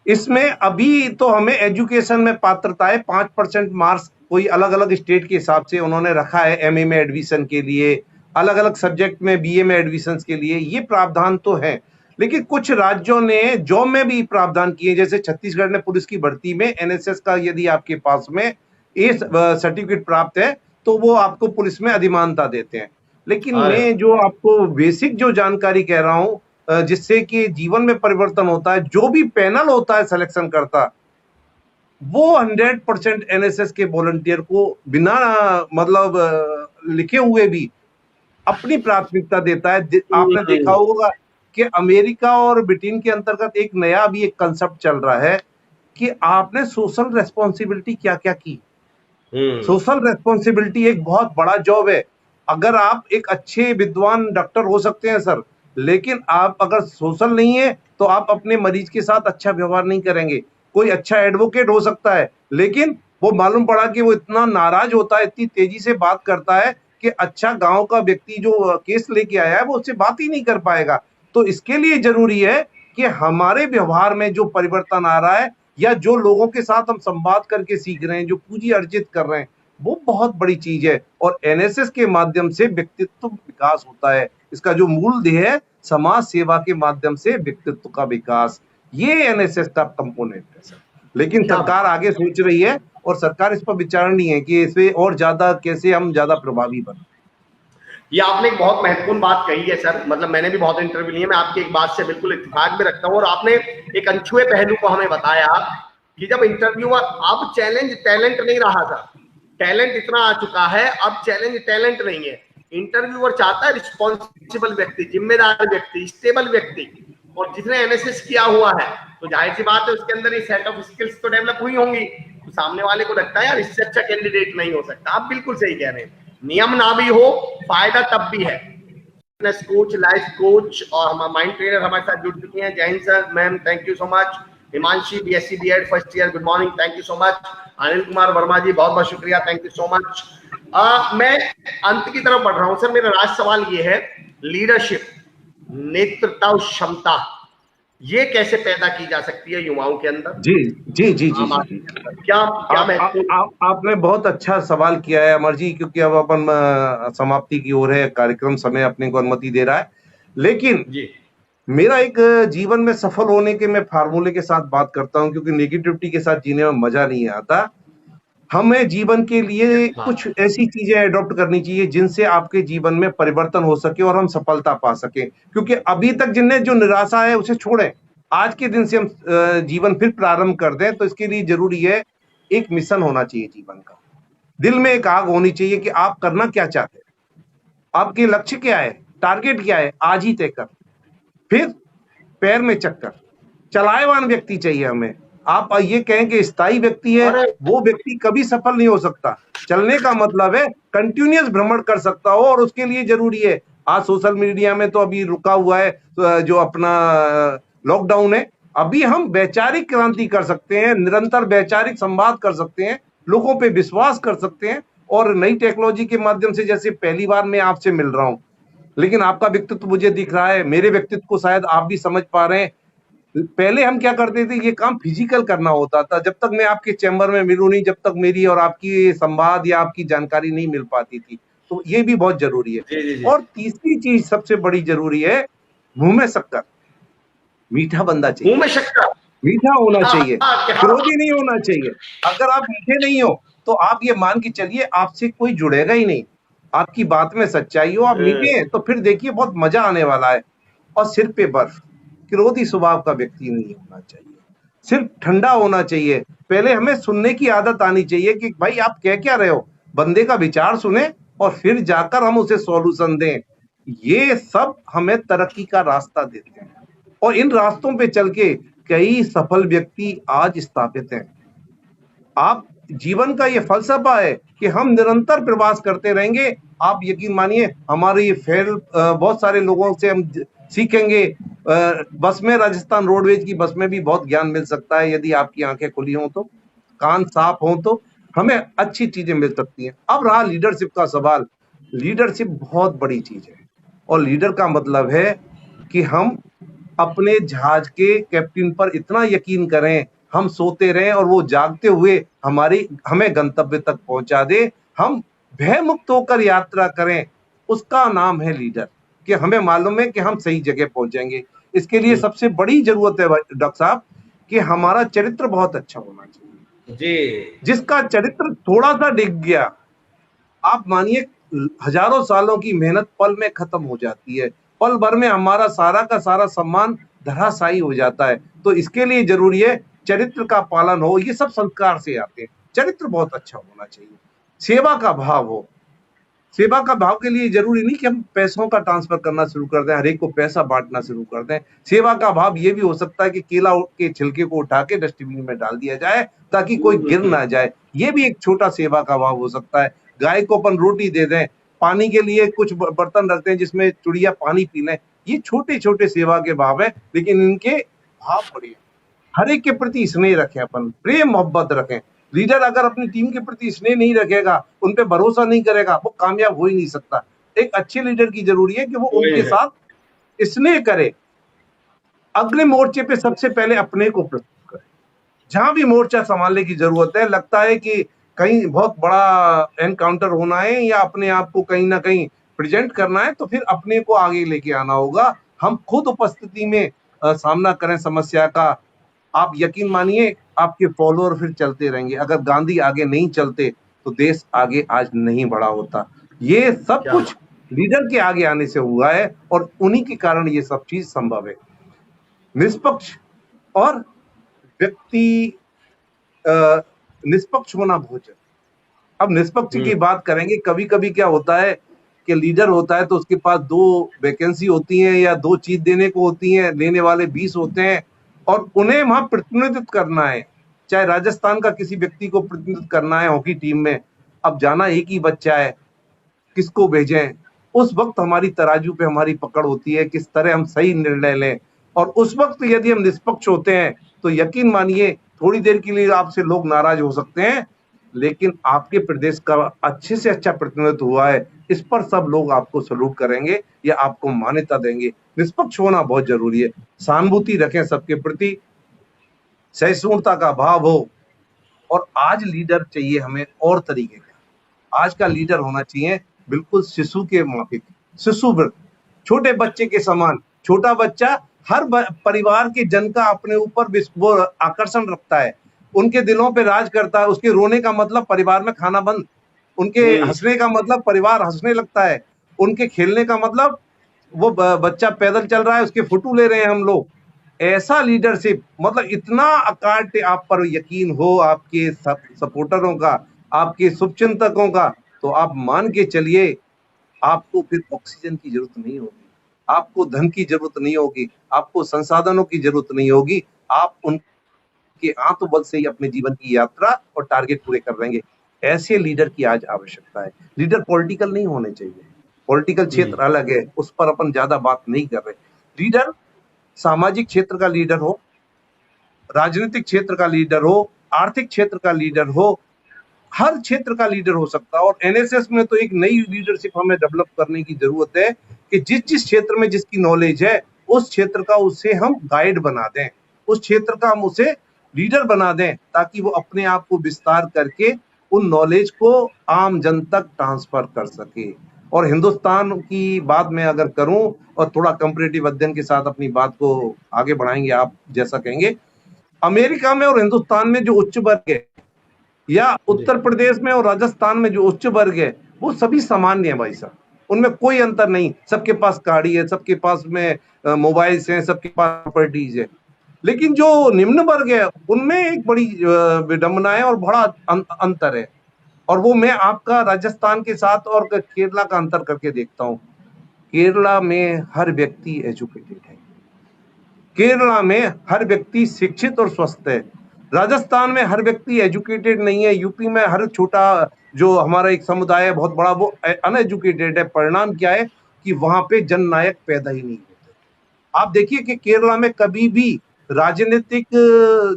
S2: इसमें अभी तो हमें एजुकेशन में पात्रता है 5% मार्क्स कोई अलग अलग स्टेट के हिसाब से उन्होंने रखा है, एमए में एडमिशन के लिए, अलग अलग सब्जेक्ट में बीए में एडमिशन के लिए, ये प्रावधान तो है। लेकिन कुछ राज्यों ने जॉब में भी प्रावधान किए, जैसे छत्तीसगढ़ ने पुलिस की भर्ती में एनएसएस का यदि आपके पास में ए सर्टिफिकेट प्राप्त है तो वो आपको पुलिस में अधिमानता देते हैं। लेकिन
S1: अरे
S2: मैं जो आपको बेसिक जो जानकारी कह रहा हूं जिससे कि जीवन में परिवर्तन होता है, जो भी पैनल होता है सिलेक्शन करता, वो 100% एनएसएस के वॉलंटियर को बिना मतलब लिखे हुए भी अपनी प्राथमिकता देता है। आपने देखा होगा कि अमेरिका और ब्रिटेन के अंतर्गत एक नया भी एक कंसेप्ट चल रहा है कि आपने सोशल रेस्पॉन्सिबिलिटी क्या क्या की। सोशल रेस्पॉन्सिबिलिटी एक बहुत बड़ा जॉब है। अगर आप एक अच्छे विद्वान डॉक्टर हो सकते हैं सर, लेकिन आप अगर सोशल नहीं है तो आप अपने मरीज के साथ अच्छा व्यवहार नहीं करेंगे। कोई अच्छा एडवोकेट हो सकता है, लेकिन वो मालूम पड़ा कि वो इतना नाराज होता है, इतनी तेजी से बात करता है कि अच्छा गांव का व्यक्ति जो केस लेके आया है वो उससे बात ही नहीं कर पाएगा। तो इसके लिए जरूरी है कि हमारे व्यवहार में जो परिवर्तन आ रहा है या जो लोगों के साथ हम संवाद करके सीख रहे हैं, जो पूंजी अर्जित कर रहे हैं, वो बहुत बड़ी चीज है। और एनएसएस के माध्यम से व्यक्तित्व विकास होता है। इसका जो मूल ध्येय है समाज सेवा के माध्यम से व्यक्तित्व का विकास, ये एनएसएस का कंपोनेंट है सर। लेकिन सरकार आगे सोच रही है और सरकार इस पर विचार नहीं है कि इसे और ज्यादा कैसे हम ज्यादा प्रभावी बने।
S1: ये आपने एक बहुत महत्वपूर्ण बात कही है सर। मतलब मैंने भी बहुत इंटरव्यू लिए, मैं आपकी एक बात से बिल्कुल इत्तेफाक भी रखता हूँ। और आपने एक अनछुए पहलू को हमें बताया कि जब इंटरव्यूअर, अब चैलेंज टैलेंट नहीं रहा था, टैलेंट इतना आ चुका है, अब चैलेंज टैलेंट नहीं है। इंटरव्यूअर चाहता है रिस्पॉन्सिबल व्यक्ति, जिम्मेदार व्यक्ति, स्टेबल व्यक्ति। और जिसने एनएसएस किया हुआ है तो जाहिर सी बात है उसके अंदर ये सेट ऑफ स्किल्स तो डेवलप हुई होंगी। तो सामने वाले को लगता है यार इससे अच्छा कैंडिडेट नहीं हो सकता। आप बिल्कुल सही कह रहे हैं। नियम ना भी हो, फायदा तब भी है। फिटनेस कोच, लाइफ कोच और हमारा माइंड ट्रेनर हमारे साथ जुड़ चुकी हैं। Jain sir, ma'am, thank you so much. Himanshi, BSc BEd first year, good morning, thank you so much. Anil Kumar Verma ji, बहुत बहुत शुक्रिया, थैंक यू सो मच। मैं अंत की तरफ बढ़ रहा हूं सर। मेरा लास्ट सवाल ये है, लीडरशिप, नेतृत्व क्षमता, ये कैसे पैदा की जा सकती है युवाओं के अंदर?
S2: जी जी जी जी, जी।
S1: क्या
S2: आपने बहुत अच्छा सवाल किया है अमर जी, क्योंकि अब अपन समाप्ति की ओर है, कार्यक्रम समय अपने को अनुमति दे रहा है। लेकिन
S1: जी,
S2: मेरा एक जीवन में सफल होने के मैं फार्मूले के साथ बात करता हूं, क्योंकि नेगेटिविटी के साथ जीने में मजा नहीं आता। हमें जीवन के लिए कुछ ऐसी चीजें अडॉप्ट करनी चाहिए जिनसे आपके जीवन में परिवर्तन हो सके और हम सफलता पा सके। क्योंकि अभी तक जिन्हें जो निराशा है उसे छोड़ें, आज के दिन से हम जीवन फिर प्रारंभ कर दें। तो इसके लिए जरूरी है एक मिशन होना चाहिए जीवन का, दिल में एक आग होनी चाहिए कि आप करना क्या चाहते हैं, आपके लक्ष्य क्या है, टारगेट क्या है, आज ही तय कर। फिर पैर में चक्कर, चलाएवान व्यक्ति चाहिए हमें। आप ये कहें कि स्थायी व्यक्ति है, वो व्यक्ति कभी सफल नहीं हो सकता। चलने का मतलब है कंटिन्यूअस भ्रमण कर सकता हो, और उसके लिए जरूरी है, आज सोशल मीडिया में तो अभी रुका हुआ है जो अपना लॉकडाउन है, अभी हम वैचारिक क्रांति कर सकते हैं, निरंतर वैचारिक संवाद कर सकते हैं, लोगों पे विश्वास कर सकते हैं। और नई टेक्नोलॉजी के माध्यम से, जैसे पहली बार मैं आपसे मिल रहा हूं, लेकिन आपका व्यक्तित्व मुझे दिख रहा है, मेरे व्यक्तित्व को शायद आप भी समझ पा रहे हैं। पहले हम क्या करते थे, ये काम फिजिकल करना होता था। जब तक मैं आपके चैम्बर में मिलूं नहीं, जब तक मेरी और आपकी संवाद या आपकी जानकारी नहीं मिल पाती थी। तो ये भी बहुत जरूरी है।
S1: जी।
S2: और तीसरी चीज सबसे बड़ी जरूरी है, मुंह में शक्कर, मीठा बंदा चाहिए,
S1: मुंह में शक्कर,
S2: मीठा होना चाहिए, क्रोधी नहीं होना चाहिए। अगर आप मीठे नहीं हो तो आप ये मान के चलिए आपसे कोई जुड़ेगा ही नहीं। आपकी बात में सच्चाई हो, आप मीठे हैं, तो फिर देखिए बहुत मजा आने वाला है। और सिर पे बर्फ, क्रोधी स्वभाव का व्यक्ति नहीं होना चाहिए, सिर्फ ठंडा होना चाहिए। पहले हमें सुनने की आदत आनी चाहिए कि भाई आप कह क्या रहे हो, बंदे का विचार सुने और फिर जाकर हम उसे सॉल्यूशन दें। ये सब हमें तरक्की का रास्ता देते हैं, और इन रास्तों पे चल के कई सफल व्यक्ति आज स्थापित हैं। आप जीवन का ये फलसफा है कि हम निरंतर प्रवास करते रहेंगे। आप यकीन मानिए, हमारे ये बहुत सारे लोगों से हम सीखेंगे। बस में, राजस्थान रोडवेज की बस में भी बहुत ज्ञान मिल सकता है, यदि आपकी आंखें खुली हों तो, कान साफ हों तो हमें अच्छी चीजें मिल सकती हैं। अब रहा लीडरशिप का सवाल। लीडरशिप बहुत बड़ी चीज है, और लीडर का मतलब है कि हम अपने जहाज के कैप्टन पर इतना यकीन करें, हम सोते रहें और वो जागते हुए हमें गंतव्य तक पहुंचा दे, हम भय मुक्त होकर यात्रा करें, उसका नाम है लीडर। कि हमें मालूम है कि हम सही जगह पहुंचेंगे। इसके लिए सबसे बड़ी जरूरत है डॉक्टर साहब कि हमारा चरित्र बहुत अच्छा होना चाहिए।
S1: जी
S2: जिसका चरित्र थोड़ा सा डिग गया, आप मानिए हजारों सालों की मेहनत पल में खत्म हो जाती है, पल भर में हमारा सारा का सारा सम्मान धराशायी हो जाता है। तो इसके लिए जरूरी है चरित्र का पालन हो, ये सब संस्कार से आते हैं। चरित्र बहुत अच्छा होना चाहिए, सेवा का भाव हो। सेवा का भाव के लिए जरूरी नहीं कि हम पैसों का ट्रांसफर करना शुरू कर दें, हर एक को पैसा बांटना शुरू कर दें। सेवा का भाव ये भी हो सकता है कि केला के छिलके को उठा के डस्टबिन में डाल दिया जाए ताकि कोई गिर ना जाए, ये भी एक छोटा सेवा का भाव हो सकता है। गाय को अपन रोटी दे दें, पानी के लिए कुछ बर्तन रखते हैं जिसमें चिड़िया पानी पी लें, ये छोटे छोटे सेवा के भाव है, लेकिन इनके भाव बड़े। हर एक के प्रति स्नेह रखें, अपन प्रेम मोहब्बत रखें। लीडर अगर अपनी टीम के प्रति स्नेह नहीं रखेगा, उन पे भरोसा नहीं करेगा, वो कामयाब हो ही नहीं सकता। एक अच्छे लीडर की जरूरी है कि वो उनके साथ स्नेह करे, अगले मोर्चे पे सबसे पहले अपने को प्रस्तुत करे। जहां भी मोर्चा संभालने की जरूरत है, लगता है कि कहीं बहुत बड़ा एनकाउंटर होना है या अपने आप को कहीं ना कहीं प्रेजेंट करना है, तो फिर अपने को आगे लेके आना होगा। हम खुद उपस्थिति में सामना करें समस्या का। आप यकीन मानिए आपके फॉलोअर फिर चलते रहेंगे। अगर गांधी आगे नहीं चलते तो देश आगे आज नहीं बढ़ा होता। ये सब कुछ लीडर के आगे आने से हुआ है और उन्हीं के कारण ये सब चीज संभव है। निष्पक्ष और व्यक्ति निष्पक्ष होना बहुत जरूरी। अब निष्पक्ष की बात करेंगे, कभी कभी क्या होता है कि लीडर होता है तो उसके पास 2 वैकेंसी होती हैं या 2 चीज देने को होती हैं, लेने वाले 20 होते हैं और उन्हें वहां प्रतिनिधित्व करना है। चाहे राजस्थान का किसी व्यक्ति को प्रतिनिधित्व करना है हॉकी टीम में, अब जाना एक ही बच्चा है, किसको भेजें? उस वक्त हमारी तराजू पे हमारी पकड़ होती है, किस तरह हम सही निर्णय लें। और उस वक्त यदि हम निष्पक्ष होते हैं तो यकीन मानिए थोड़ी देर के लिए आपसे लोग नाराज हो सकते हैं, लेकिन आपके प्रदेश का अच्छे से अच्छा प्रतिनिधित्व हुआ है, इस पर सब लोग आपको सलूट करेंगे या आपको मान्यता देंगे। निष्पक्ष होना बहुत जरूरी है। सहानुभूति रखें सबके प्रति, सहिष्णुता का भाव हो। और आज लीडर चाहिए हमें और तरीके का। आज का लीडर होना चाहिए बिल्कुल शिशु के माफिक, शिशुवृत्त, छोटे बच्चे के समान। छोटा बच्चा हर परिवार के जन का अपने ऊपर वो आकर्षण रखता है, उनके दिलों पे राज करता है। उसके रोने का मतलब परिवार में खाना बंद, उनके हंसने का मतलब परिवार हंसने लगता है, उनके खेलने का मतलब वो बच्चा पैदल चल रहा है उसके फोटो ले रहे हैं हम लोग। ऐसा लीडरशिप, मतलब इतना अकाट आप पर यकीन हो आपके सपोर्टरों का, आपके शुभचिंतकों का, तो आप मान के चलिए आपको फिर ऑक्सीजन की जरूरत नहीं होगी, आपको धन की जरूरत नहीं होगी, आपको संसाधनों की जरूरत नहीं होगी। आप उनके आत्मबल से ही अपने जीवन की यात्रा और टारगेट पूरे कर लेंगे। ऐसे लीडर की आज आवश्यकता है। लीडर पॉलिटिकल नहीं होने चाहिए, पॉलिटिकल क्षेत्र अलग है, उस पर अपन ज्यादा बात नहीं कर रहे। लीडर सामाजिक क्षेत्र का लीडर हो, राजनीतिक क्षेत्र का लीडर हो, आर्थिक क्षेत्र का लीडर हो, हर क्षेत्र का लीडर हो सकता है। और एनएसएस में तो एक नई लीडरशिप हमें डेवलप करने की जरूरत है कि जिस जिस क्षेत्र में जिसकी नॉलेज है उस क्षेत्र का उसे हम गाइड बना दें, उस क्षेत्र का हम उसे लीडर बना दें, ताकि वो अपने आप को विस्तार करके उन नॉलेज को आम जन तक ट्रांसफर कर सके। और हिंदुस्तान की बात मैं अगर करूं और थोड़ा कंपैरेटिव अध्ययन के साथ अपनी बात को आगे बढ़ाएंगे, आप जैसा कहेंगे, अमेरिका में और हिंदुस्तान में जो उच्च वर्ग है या उत्तर प्रदेश में और राजस्थान में जो उच्च वर्ग है वो सभी सामान्य है भाई साहब, उनमें कोई अंतर नहीं। सबके पास गाड़ी है, सबके पास में मोबाइल्स हैं, सबके पास प्रॉपर्टीज है। लेकिन जो निम्न वर्ग है उनमें एक बड़ी विडंबना है और बड़ा अंतर है। और वो मैं आपका राजस्थान के साथ और केरला का अंतर करके देखता हूँ। केरला में हर व्यक्ति एजुकेटेड है, केरला में हर व्यक्ति शिक्षित और स्वस्थ है। राजस्थान में हर व्यक्ति एजुकेटेड नहीं है, यूपी में हर छोटा जो हमारा एक समुदाय है बहुत बड़ा वो अनएजुकेटेड है। परिणाम क्या है कि वहां पे जननायक पैदा ही नहीं होते। आप देखिए कि केरला में कभी भी राजनीतिक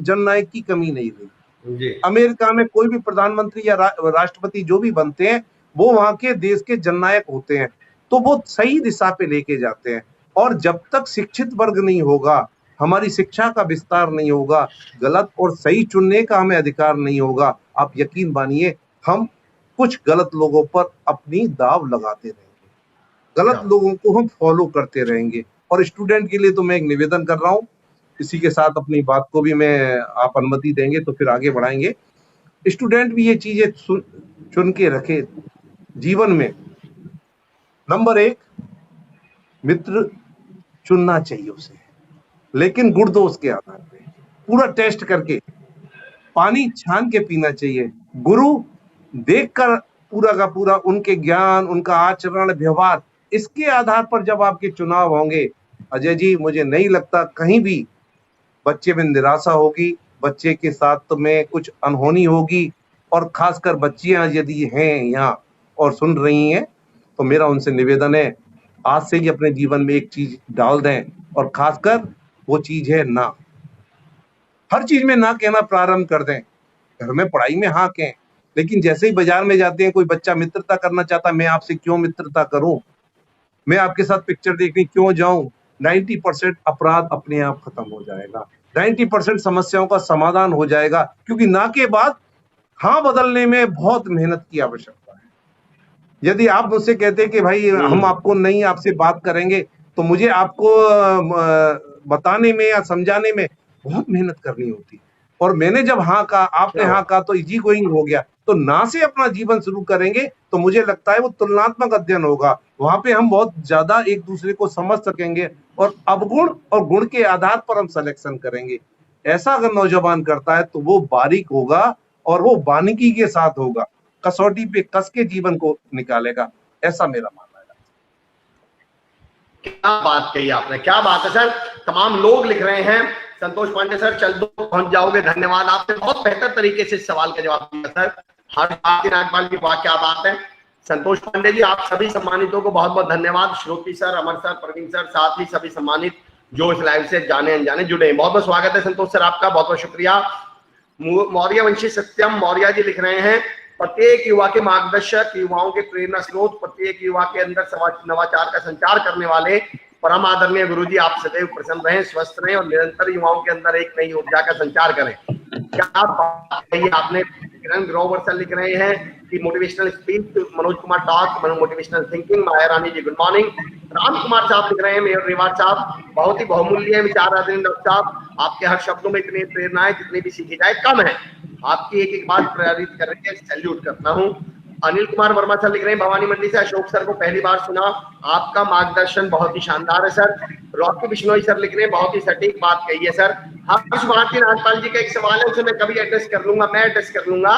S2: जननायक की कमी नहीं हुई। अमेरिका में कोई भी प्रधानमंत्री या राष्ट्रपति जो भी बनते हैं वो वहां के देश के जननायक होते हैं, तो वो सही दिशा पे लेके जाते हैं। और जब तक शिक्षित वर्ग नहीं होगा, हमारी शिक्षा का विस्तार नहीं होगा, गलत और सही चुनने का हमें अधिकार नहीं होगा, आप यकीन मानिए हम कुछ गलत लोगों पर अपनी दाव लगाते रहेंगे, गलत लोगों को हम फॉलो करते रहेंगे। और स्टूडेंट के लिए तो मैं एक निवेदन कर रहा हूँ, इसी के साथ अपनी बात को भी मैं, आप अनुमति देंगे तो फिर आगे बढ़ाएंगे। स्टूडेंट भी ये चीजें चुन के रखे जीवन में। नंबर 1, मित्र चुनना चाहिए उसे, लेकिन गुण दोष के आधार पे, पूरा टेस्ट करके, पानी छान के पीना चाहिए। गुरु देखकर पूरा का पूरा उनके ज्ञान, उनका आचरण, व्यवहार, इसके आधार पर जब आपके चुनाव होंगे, अजय जी, मुझे नहीं लगता कहीं भी बच्चे में निराशा होगी, बच्चे के साथ में कुछ अनहोनी होगी। और खासकर बच्चियां यदि हैं यहाँ और सुन रही हैं, तो मेरा उनसे निवेदन है, आज से ही अपने जीवन में एक चीज डाल दें, और खासकर वो चीज है ना। हर चीज में ना कहना प्रारंभ कर दें। घर में पढ़ाई में हाँ कहें, लेकिन जैसे ही बाजार में जाते हैं, कोई बच्चा मित्रता करना चाहता, मैं आपसे क्यों मित्रता करूं, मैं आपके साथ पिक्चर देखने क्यों जाऊं, 90% अपराध अपने आप खत्म हो जाएगा, 90% समस्याओं का समाधान हो जाएगा। क्योंकि ना के बाद हाँ बदलने में बहुत मेहनत की आवश्यकता है। यदि आप मुझसे कहते कि भाई हम आपको नहीं, आपसे बात करेंगे, तो मुझे आपको बताने में या समझाने में बहुत मेहनत करनी होती। और मैंने जब हाँ कहा, आपने हाँ कहा, तो इजी गोइंग हो गया। तो ना से अपना जीवन शुरू करेंगे तो मुझे लगता है वो तुलनात्मक अध्ययन होगा, वहां पे हम बहुत ज्यादा एक दूसरे को समझ सकेंगे, और अवगुण और गुण के आधार पर हम सिलेक्शन करेंगे। ऐसा अगर नौजवान करता है तो वो बारीक होगा, और वो बारीकी के साथ होगा, कसौटी पे कस के जीवन को निकालेगा, ऐसा मेरा मानना है।
S1: क्या बात कही आपने, क्या बात है सर। तमाम लोग लिख रहे हैं, संतोष पांडे सर चल दो पहुंच जाओगे, धन्यवाद, आपने बहुत बेहतर तरीके से इस सवाल का जवाब दिया सर। हर नागपाल की वाह क्या बात है। संतोष पांडे जी, आप सभी सम्मानितों को बहुत बहुत धन्यवाद, श्रोती सर, अमर सर, प्रवीण सर, साथ ही सभी सम्मानित जो इस लाइव से जाने अनजाने जुड़े हैं, बहुत बहुत स्वागत है संतोष सर आपका, बहुत बहुत शुक्रिया। मौर्य वंशी सत्यम मौर्य जी लिख रहे हैं, प्रत्येक युवा के मार्गदर्शक, युवाओं के प्रेरणा स्रोत, प्रत्येक युवा के अंदर नवाचार का संचार करने वाले परम आदरणीय गुरुजी, आप सदैव प्रसन्न रहें, स्वस्थ रहें और निरंतर युवाओं के अंदर एक नई ऊर्जा का संचार करें। क्या बात कही आपने। किरण ग्रोवर सर लिख रहे हैं कि motivational speech, Manoj Kumar talk, motivational thinking, Maya Rani ji good morning. Ram Kumar साहब लिख रहे हैं, मेयर रिवाज साहब, बहुत ही बहुमूल्य विचार आदरणीय डॉक्टर साहब, आपके हर शब्दों में इतनी प्रेरणाएं जितनी भी सीखी जाए कम है, आपकी एक एक बात प्रेरित कर रही है, सैल्यूट करता हूँ। अनिल कुमार वर्मा सर लिख रहे हैं, भवानी मंडी से, अशोक सर को पहली बार सुना, आपका मार्गदर्शन बहुत ही शानदार है सर। रॉकी बिश्नोई सर लिख रहे हैं, बहुत ही सटीक बात कही है सर। हर्ष भारती नागपाल जी का एक सवाल है, उसे मैं कभी एड्रेस कर लूंगा, मैं एड्रेस कर लूंगा।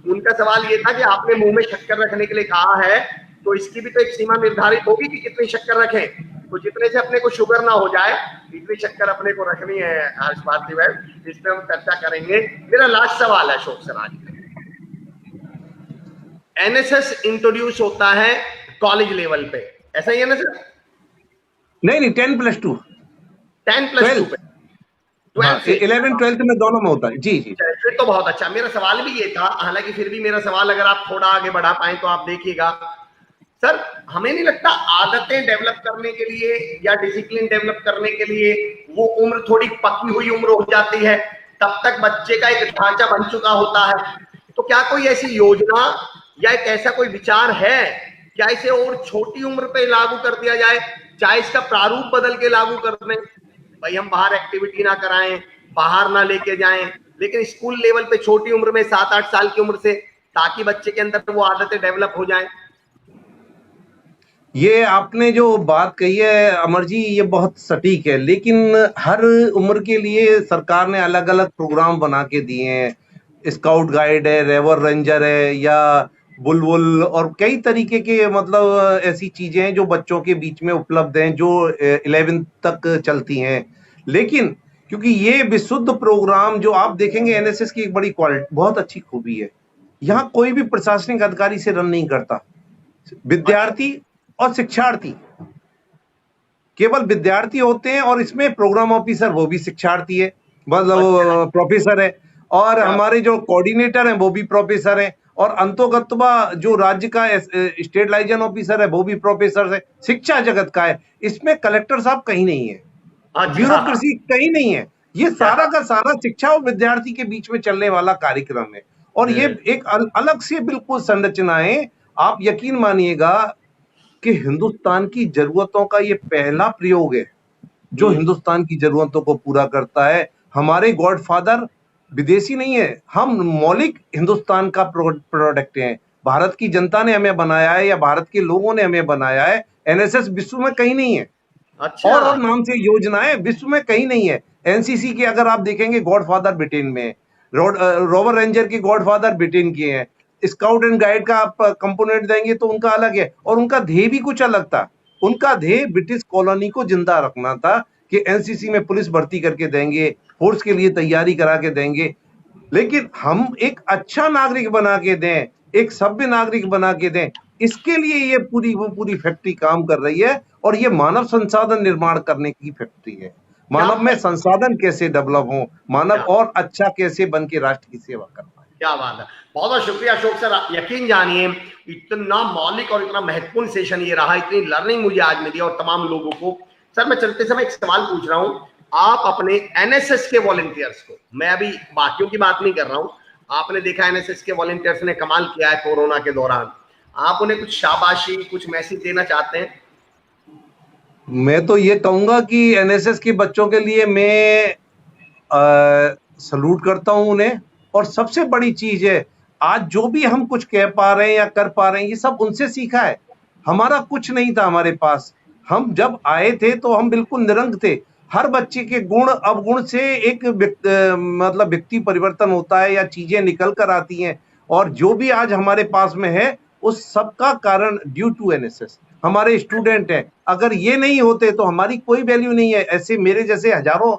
S1: उनका सवाल ये था कि आपने मुंह में शक्कर रखने के लिए कहा है, तो इसकी भी तो एक सीमा निर्धारित होगी कि कितनी शक्कर रखें, तो जितने से अपने को शुगर ना हो जाए इतनी शक्कर अपने को रखनी है। हर्ष भारती भाई, इस पर हम चर्चा करेंगे। मेरा लास्ट सवाल है अशोक सर, आज एनएसएस इंट्रोड्यूस होता है कॉलेज लेवल पे, ऐसा ही है ना सर?
S2: नहीं, 10+2
S1: 10+2 पे,
S2: 11-12 में दोनों में होता है। जी जी,
S1: फिर तो बहुत अच्छा। मेरा सवाल भी ये था, हालांकि फिर भी मेरा सवाल अगर आप थोड़ा आगे बढ़ा पाए तो आप देखिएगा सर, हमें नहीं लगता आदतें डेवलप करने के लिए या डिसिप्लिन डेवलप करने के लिए वो उम्र थोड़ी पकी हुई उम्र हो जाती है, तब तक बच्चे का एक ढांचा बन चुका होता है। तो क्या कोई ऐसी योजना या एक ऐसा कोई विचार है, क्या इसे और छोटी उम्र पे लागू कर दिया जाए, चाहे इसका प्रारूप बदल के लागू कर दें, भाई हम बाहर एक्टिविटी ना कराएं, बाहर ना लेके जाएं, लेकिन स्कूल लेवल पे छोटी उम्र में 7-8 साल की उम्र से, ताकि बच्चे के अंदर वो आदतें डेवलप हो जाएं।
S2: ये आपने जो बात कही है अमर जी, ये बहुत सटीक है, लेकिन हर उम्र के लिए सरकार ने अलग अलग प्रोग्राम बना के दिए हैं। स्काउट गाइड है, रेवर रेंजर है, या बुलबुल, और कई तरीके के मतलब ऐसी चीजें हैं जो बच्चों के बीच में उपलब्ध हैं, जो 11th तक चलती हैं। लेकिन क्योंकि ये विशुद्ध प्रोग्राम जो आप देखेंगे, एनएसएस की एक बड़ी क्वालिटी, बहुत अच्छी खूबी है, यहाँ कोई भी प्रशासनिक अधिकारी से रन नहीं करता, विद्यार्थी और शिक्षार्थी, केवल विद्यार्थी होते हैं, और इसमें प्रोग्राम ऑफिसर वो भी शिक्षार्थी है, मतलब प्रोफेसर है, और हमारे जो कोऑर्डिनेटर हैं वो भी प्रोफेसर हैं, और अंतोगत्वा जो राज्य का स्टेट लाइजन ऑफिसर है वो भी प्रोफेसर है, शिक्षा जगत का है, इसमें कलेक्टर साहब कहीं नहीं है,
S1: अच्छा
S2: ब्यूरोक्रेसी कहीं नहीं है। ये सारा का सारा शिक्षा और विद्यार्थी के बीच में चलने वाला कार्यक्रम है, और ये एक अलग से बिल्कुल संरचनाएं, आप यकीन मानिएगा कि हिंदुस्तान की जरूरतों का ये पहला प्रयोग है जो हिंदुस्तान की जरूरतों को पूरा करता है। हमारे गॉडफादर विदेशी नहीं है, हम मौलिक हिंदुस्तान का प्रोडक्ट हैं। भारत की जनता ने हमें बनाया है या भारत के लोगों ने हमें बनाया है। एनएसएस विश्व में कहीं नहीं है,
S1: अच्छा
S2: और नाम से योजनाएं विश्व में कहीं नहीं है। एनसीसी के अगर आप देखेंगे गॉडफादर ब्रिटेन में, रोवर रेंजर के गॉडफादर ब्रिटेन के हैं, स्काउट एंड गाइड का आप कंपोनेंट देंगे तो उनका अलग है, और उनका ध्येय भी कुछ अलग था। उनका ध्येय ब्रिटिश कॉलोनी को जिंदा रखना था कि एनसीसी में पुलिस भर्ती करके देंगे, फोर्स के लिए तैयारी करा के देंगे, लेकिन हम एक अच्छा नागरिक बना के दें, एक सभ्य नागरिक बना के दें, इसके लिए ये पूरी फैक्ट्री काम कर रही है। और ये मानव संसाधन निर्माण करने की फैक्ट्री है। मानव में संसाधन कैसे डेवलप हो, मानव और अच्छा कैसे बन के राष्ट्र की सेवा कर पाए।
S1: क्या बात है, बहुत बहुत शुक्रिया अशोक सर। यकीन जानिए इतना मौलिक और इतना महत्वपूर्ण सेशन ये रहा, इतनी लर्निंग मुझे आज मिली और तमाम लोगों को। सर मैं चलते समय एक सवाल पूछ रहा हूँ, आप अपने एनएसएस के वॉलंटियर्स को, मैं अभी बाकियों की बात नहीं कर रहा हूँ, आपने देखा एनएसएस के वॉलंटियर्स ने कमाल किया है कोरोना के दौरान, आप उन्हें कुछ शाबाशी, कुछ मैसेज देना चाहते हैं?
S2: मैं तो ये कहूंगा कि एनएसएस के बच्चों के लिए मैं सलूट करता हूं उन्हें, और सबसे बड़ी चीज है आज जो भी हम कुछ कह पा रहे हैं या कर पा रहे हैं ये सब उनसे सीखा है। हमारा कुछ नहीं था हमारे पास, हम जब आए थे तो हम बिल्कुल निरंक थे। हर बच्चे के गुण अवगुण से एक मतलब व्यक्ति परिवर्तन होता है या चीजें निकल कर आती हैं, और जो भी आज हमारे पास में है उस सब का कारण ड्यू टू एनएसएस, हमारे स्टूडेंट हैं। अगर ये नहीं होते तो हमारी कोई वैल्यू नहीं है। ऐसे मेरे जैसे हजारों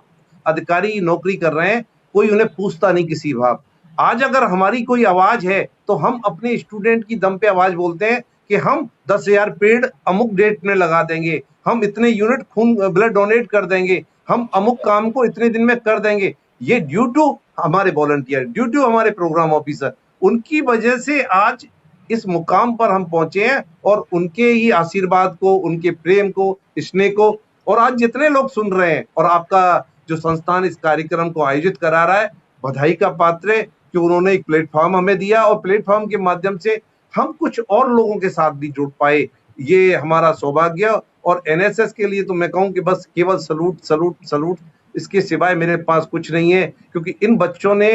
S2: अधिकारी नौकरी कर रहे हैं, कोई उन्हें पूछता नहीं किसी भाव। आज अगर हमारी कोई आवाज है तो हम अपने स्टूडेंट की दम पे आवाज बोलते हैं कि हम 10,000 पेड़ अमुक डेट में लगा देंगे, हम इतने यूनिट खून ब्लड डोनेट कर देंगे, हम अमुक काम को इतने दिन में कर देंगे। ये ड्यू टू हमारे वॉलंटियर, ड्यू टू हमारे प्रोग्राम ऑफिसर, उनकी वजह से आज इस मुकाम पर हम पहुंचे हैं, और उनके ही आशीर्वाद को, उनके प्रेम को, स्नेह को, और आज जितने लोग सुन रहे हैं और आपका जो संस्थान इस कार्यक्रम को आयोजित करा रहा है, बधाई का पात्र है कि उन्होंने एक प्लेटफॉर्म हमें दिया, और प्लेटफॉर्म के माध्यम से हम कुछ और लोगों के साथ भी जुड़ पाए। ये हमारा सौभाग्य। और एनएसएस के लिए तो मैं कहूं कि बस केवल सलूट सलूट सलूट, इसके सिवाय मेरे पास कुछ नहीं है, क्योंकि इन बच्चों ने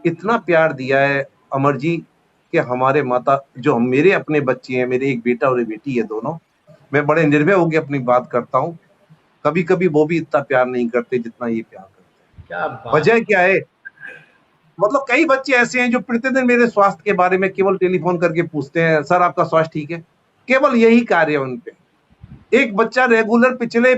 S2: इतना प्यार दिया है अमर जी कि हमारे माता, जो मेरे अपने बच्चे हैं, मेरे एक बेटा और एक बेटी है दोनों, मैं बड़े निर्भय होकर अपनी बात करता हूँ। कभी कभी वो भी इतना प्यार नहीं करते जितना ये प्यार करते।
S1: क्या
S2: वजह क्या है? मतलब कई बच्चे ऐसे हैं जो प्रतिदिन मेरे स्वास्थ्य के बारे में केवल टेलीफोन करके पूछते हैं, सर आपका स्वास्थ्य ठीक है? केवल यही कार्य है उनपे। एक बच्चा रेगुलर पिछले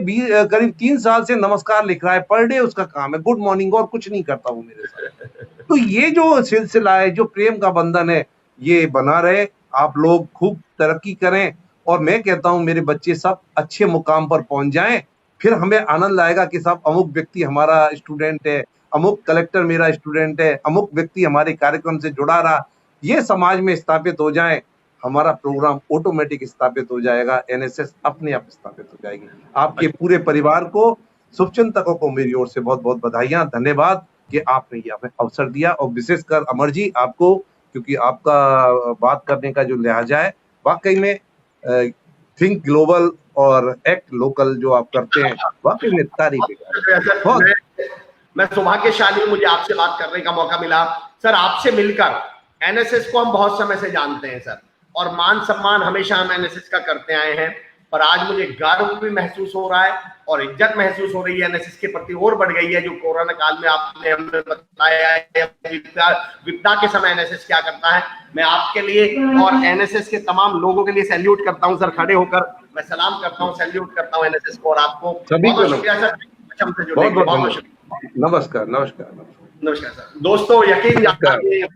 S2: करीब 3 साल से नमस्कार लिख रहा है, पर डे उसका काम है, गुड मॉर्निंग, और कुछ नहीं करता वो मेरे साथ। तो ये जो सिलसिला है, जो प्रेम का बंधन है, ये बना रहे। आप लोग खूब तरक्की करें, और मैं कहता हूं मेरे बच्चे सब अच्छे मुकाम पर पहुंच जाएं, फिर हमें आनंद आएगा कि साहब अमुक व्यक्ति हमारा स्टूडेंट है, अमुक कलेक्टर मेरा स्टूडेंट है, अमुक व्यक्ति हमारे कार्यक्रम से जुड़ा रहा। ये समाज में स्थापित हो जाए, हमारा प्रोग्राम ऑटोमेटिक स्थापित हो जाएगा, एनएसएस अपने आप स्थापित हो जाएगी। आपके पूरे परिवार को, शुभचिंतकों को मेरी ओर से बहुत बहुत बधाइयां, धन्यवाद कि आपने ये हमें अवसर दिया, और विशेषकर अमर जी आपको, क्योंकि आपका बात करने का जो लहजा है वाकई में थिंक ग्लोबल और एक्ट लोकल जो आप करते हैं, वाकई में तारीफ है।
S1: मैं सौभाग्यशाली, मुझे आपसे बात करने का मौका मिला सर। आपसे मिलकर, एनएसएस को हम बहुत समय से जानते हैं सर, और मान सम्मान हमेशा हम एनएसएस का करते आए हैं, पर आज मुझे गर्व भी महसूस हो रहा है और इज्जत महसूस हो रही है एनएसएस के प्रति, और बढ़ गई है। जो कोरोना काल में आपने हमें बताया है, विपदा के समय एनएसएस क्या करता है, मैं आपके लिए और एनएसएस के तमाम लोगों के लिए सैल्यूट करता हूं सर। खड़े होकर मैं सलाम करता हूं, सैल्यूट करता हूं एनएसएस को, और आपको बहुत शुक्रिया सर हमसे जुड़ने के लिए। बहुत शुक्रिया।
S2: नमस्कार नमस्कार
S1: नमस्कार सर। दोस्तों यकीन जानिए,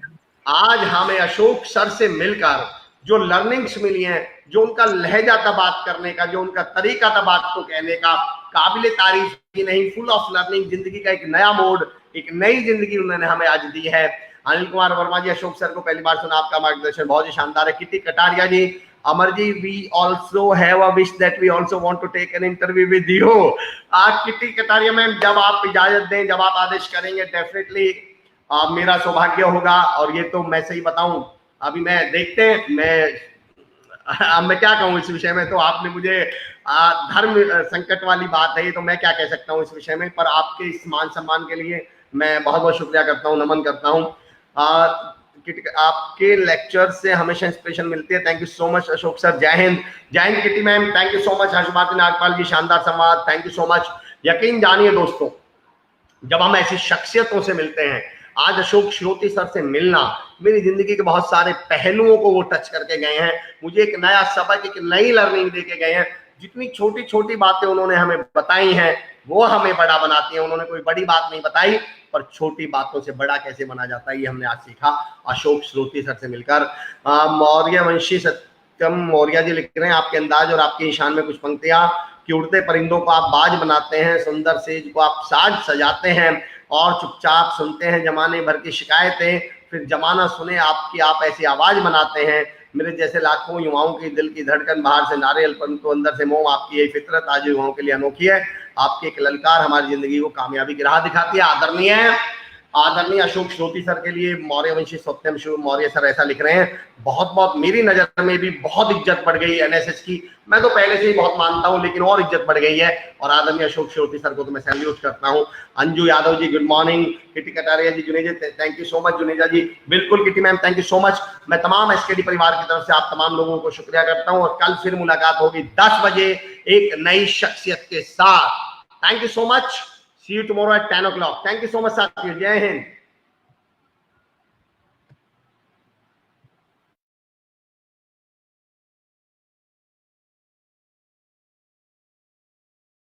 S1: आज हमें अशोक सर से मिलकर जो लर्निंग्स मिली हैं, जो उनका लहजा था बात करने का, जो उनका तरीका था बात को कहने का, काबिले तारीफ ही नहीं, फुल ऑफ लर्निंग, जिंदगी का एक नया मोड, एक नई जिंदगी उन्होंने हमें आज दी है। अनिल कुमार वर्मा जी, अशोक सर को पहली बार सुना, आपका मार्गदर्शन बहुत ही शानदार है। Kitty Kataria ji, Amar ji, we also have a wish that we also want to take an interview with you. Kitty Kataria ma'am, जब आप इजाजत दें, जब आप आदेश करेंगे, डेफिनेटली मेरा सौभाग्य होगा। और ये तो मैं सही बताऊं, अभी मैं देखते हैं, अब मैं क्या कहूँ इस विषय में, तो आपने मुझे धर्म संकट वाली बात है, तो मैं क्या कह सकता हूँ इस विषय में, पर आपके इस मान सम्मान के लिए मैं बहुत बहुत शुक्रिया करता हूँ, नमन करता हूँ। आपके लेक्चर से हमेशा इंस्पिरेशन मिलती है। Thank you so much Ashok sir, जय हिंद। जय Hind Kitty ma'am, thank you so much. Harshbharti Nagpal ji, शानदार संवाद, थैंक यू सो मच। यकीन जानिए दोस्तों, जब हम ऐसी शख्सियतों से मिलते हैं, आज अशोक श्रोती सर से मिलना मेरी जिंदगी के बहुत सारे पहलुओं को वो टच करके गए हैं, मुझे एक नया सबक, एक नई लर्निंग देके गए हैं। जितनी छोटी छोटी बातें उन्होंने हमें बताई हैं, वो हमें बड़ा बनाती हैं। उन्होंने कोई बड़ी बात नहीं बताई, पर छोटी बातों से बड़ा कैसे बना जाता है, ये हमने आज सीखा अशोक श्रोती सर से मिलकर। मौर्य वंशी सत्यम मौर्य जी लिख रहे हैं, आपके अंदाज और आपकी ईशान में कुछ पंक्तियां कि उड़ते परिंदों को आप बाज बनाते हैं, सुंदर सेज को आप साज सजाते हैं और चुपचाप सुनते हैं जमाने भर की शिकायतें, फिर जमाना सुने आपकी, आप ऐसी आवाज बनाते हैं। मेरे जैसे लाखों युवाओं की दिल की धड़कन, बाहर से नारियल परंतु अंदर से मोम, आपकी यही फितरत आज युवाओं के लिए अनोखी है। आपकी एक ललकार हमारी जिंदगी को कामयाबी की राह दिखाती है। आदरणीय अशोक श्रोती सर के लिए मौर्य वंशी सत्यम शिव मौर्य सर ऐसा लिख रहे हैं, बहुत बहुत मेरी नजर में भी बहुत इज्जत बढ़ गई एनएसएस की। मैं तो पहले से ही बहुत मानता हूं, लेकिन और इज्जत बढ़ गई है। और आदरणीय अशोक श्रोती सर को तो मैं सैल्यूट करता हूं। Anju Yadav ji, good morning. Kitty Kataria ji, Juneja, thank you so much Juneja ji. बिल्कुल Kitty ma'am, thank you so much. मैं तमाम एसकेडी परिवार की तरफ से आप तमाम लोगों को शुक्रिया करता हूं, और कल फिर मुलाकात होगी 10 बजे एक नई शख्सियत के साथ। Thank you so much. See you tomorrow at 10 o'clock। Thank you so much साथियों, जय हिंद।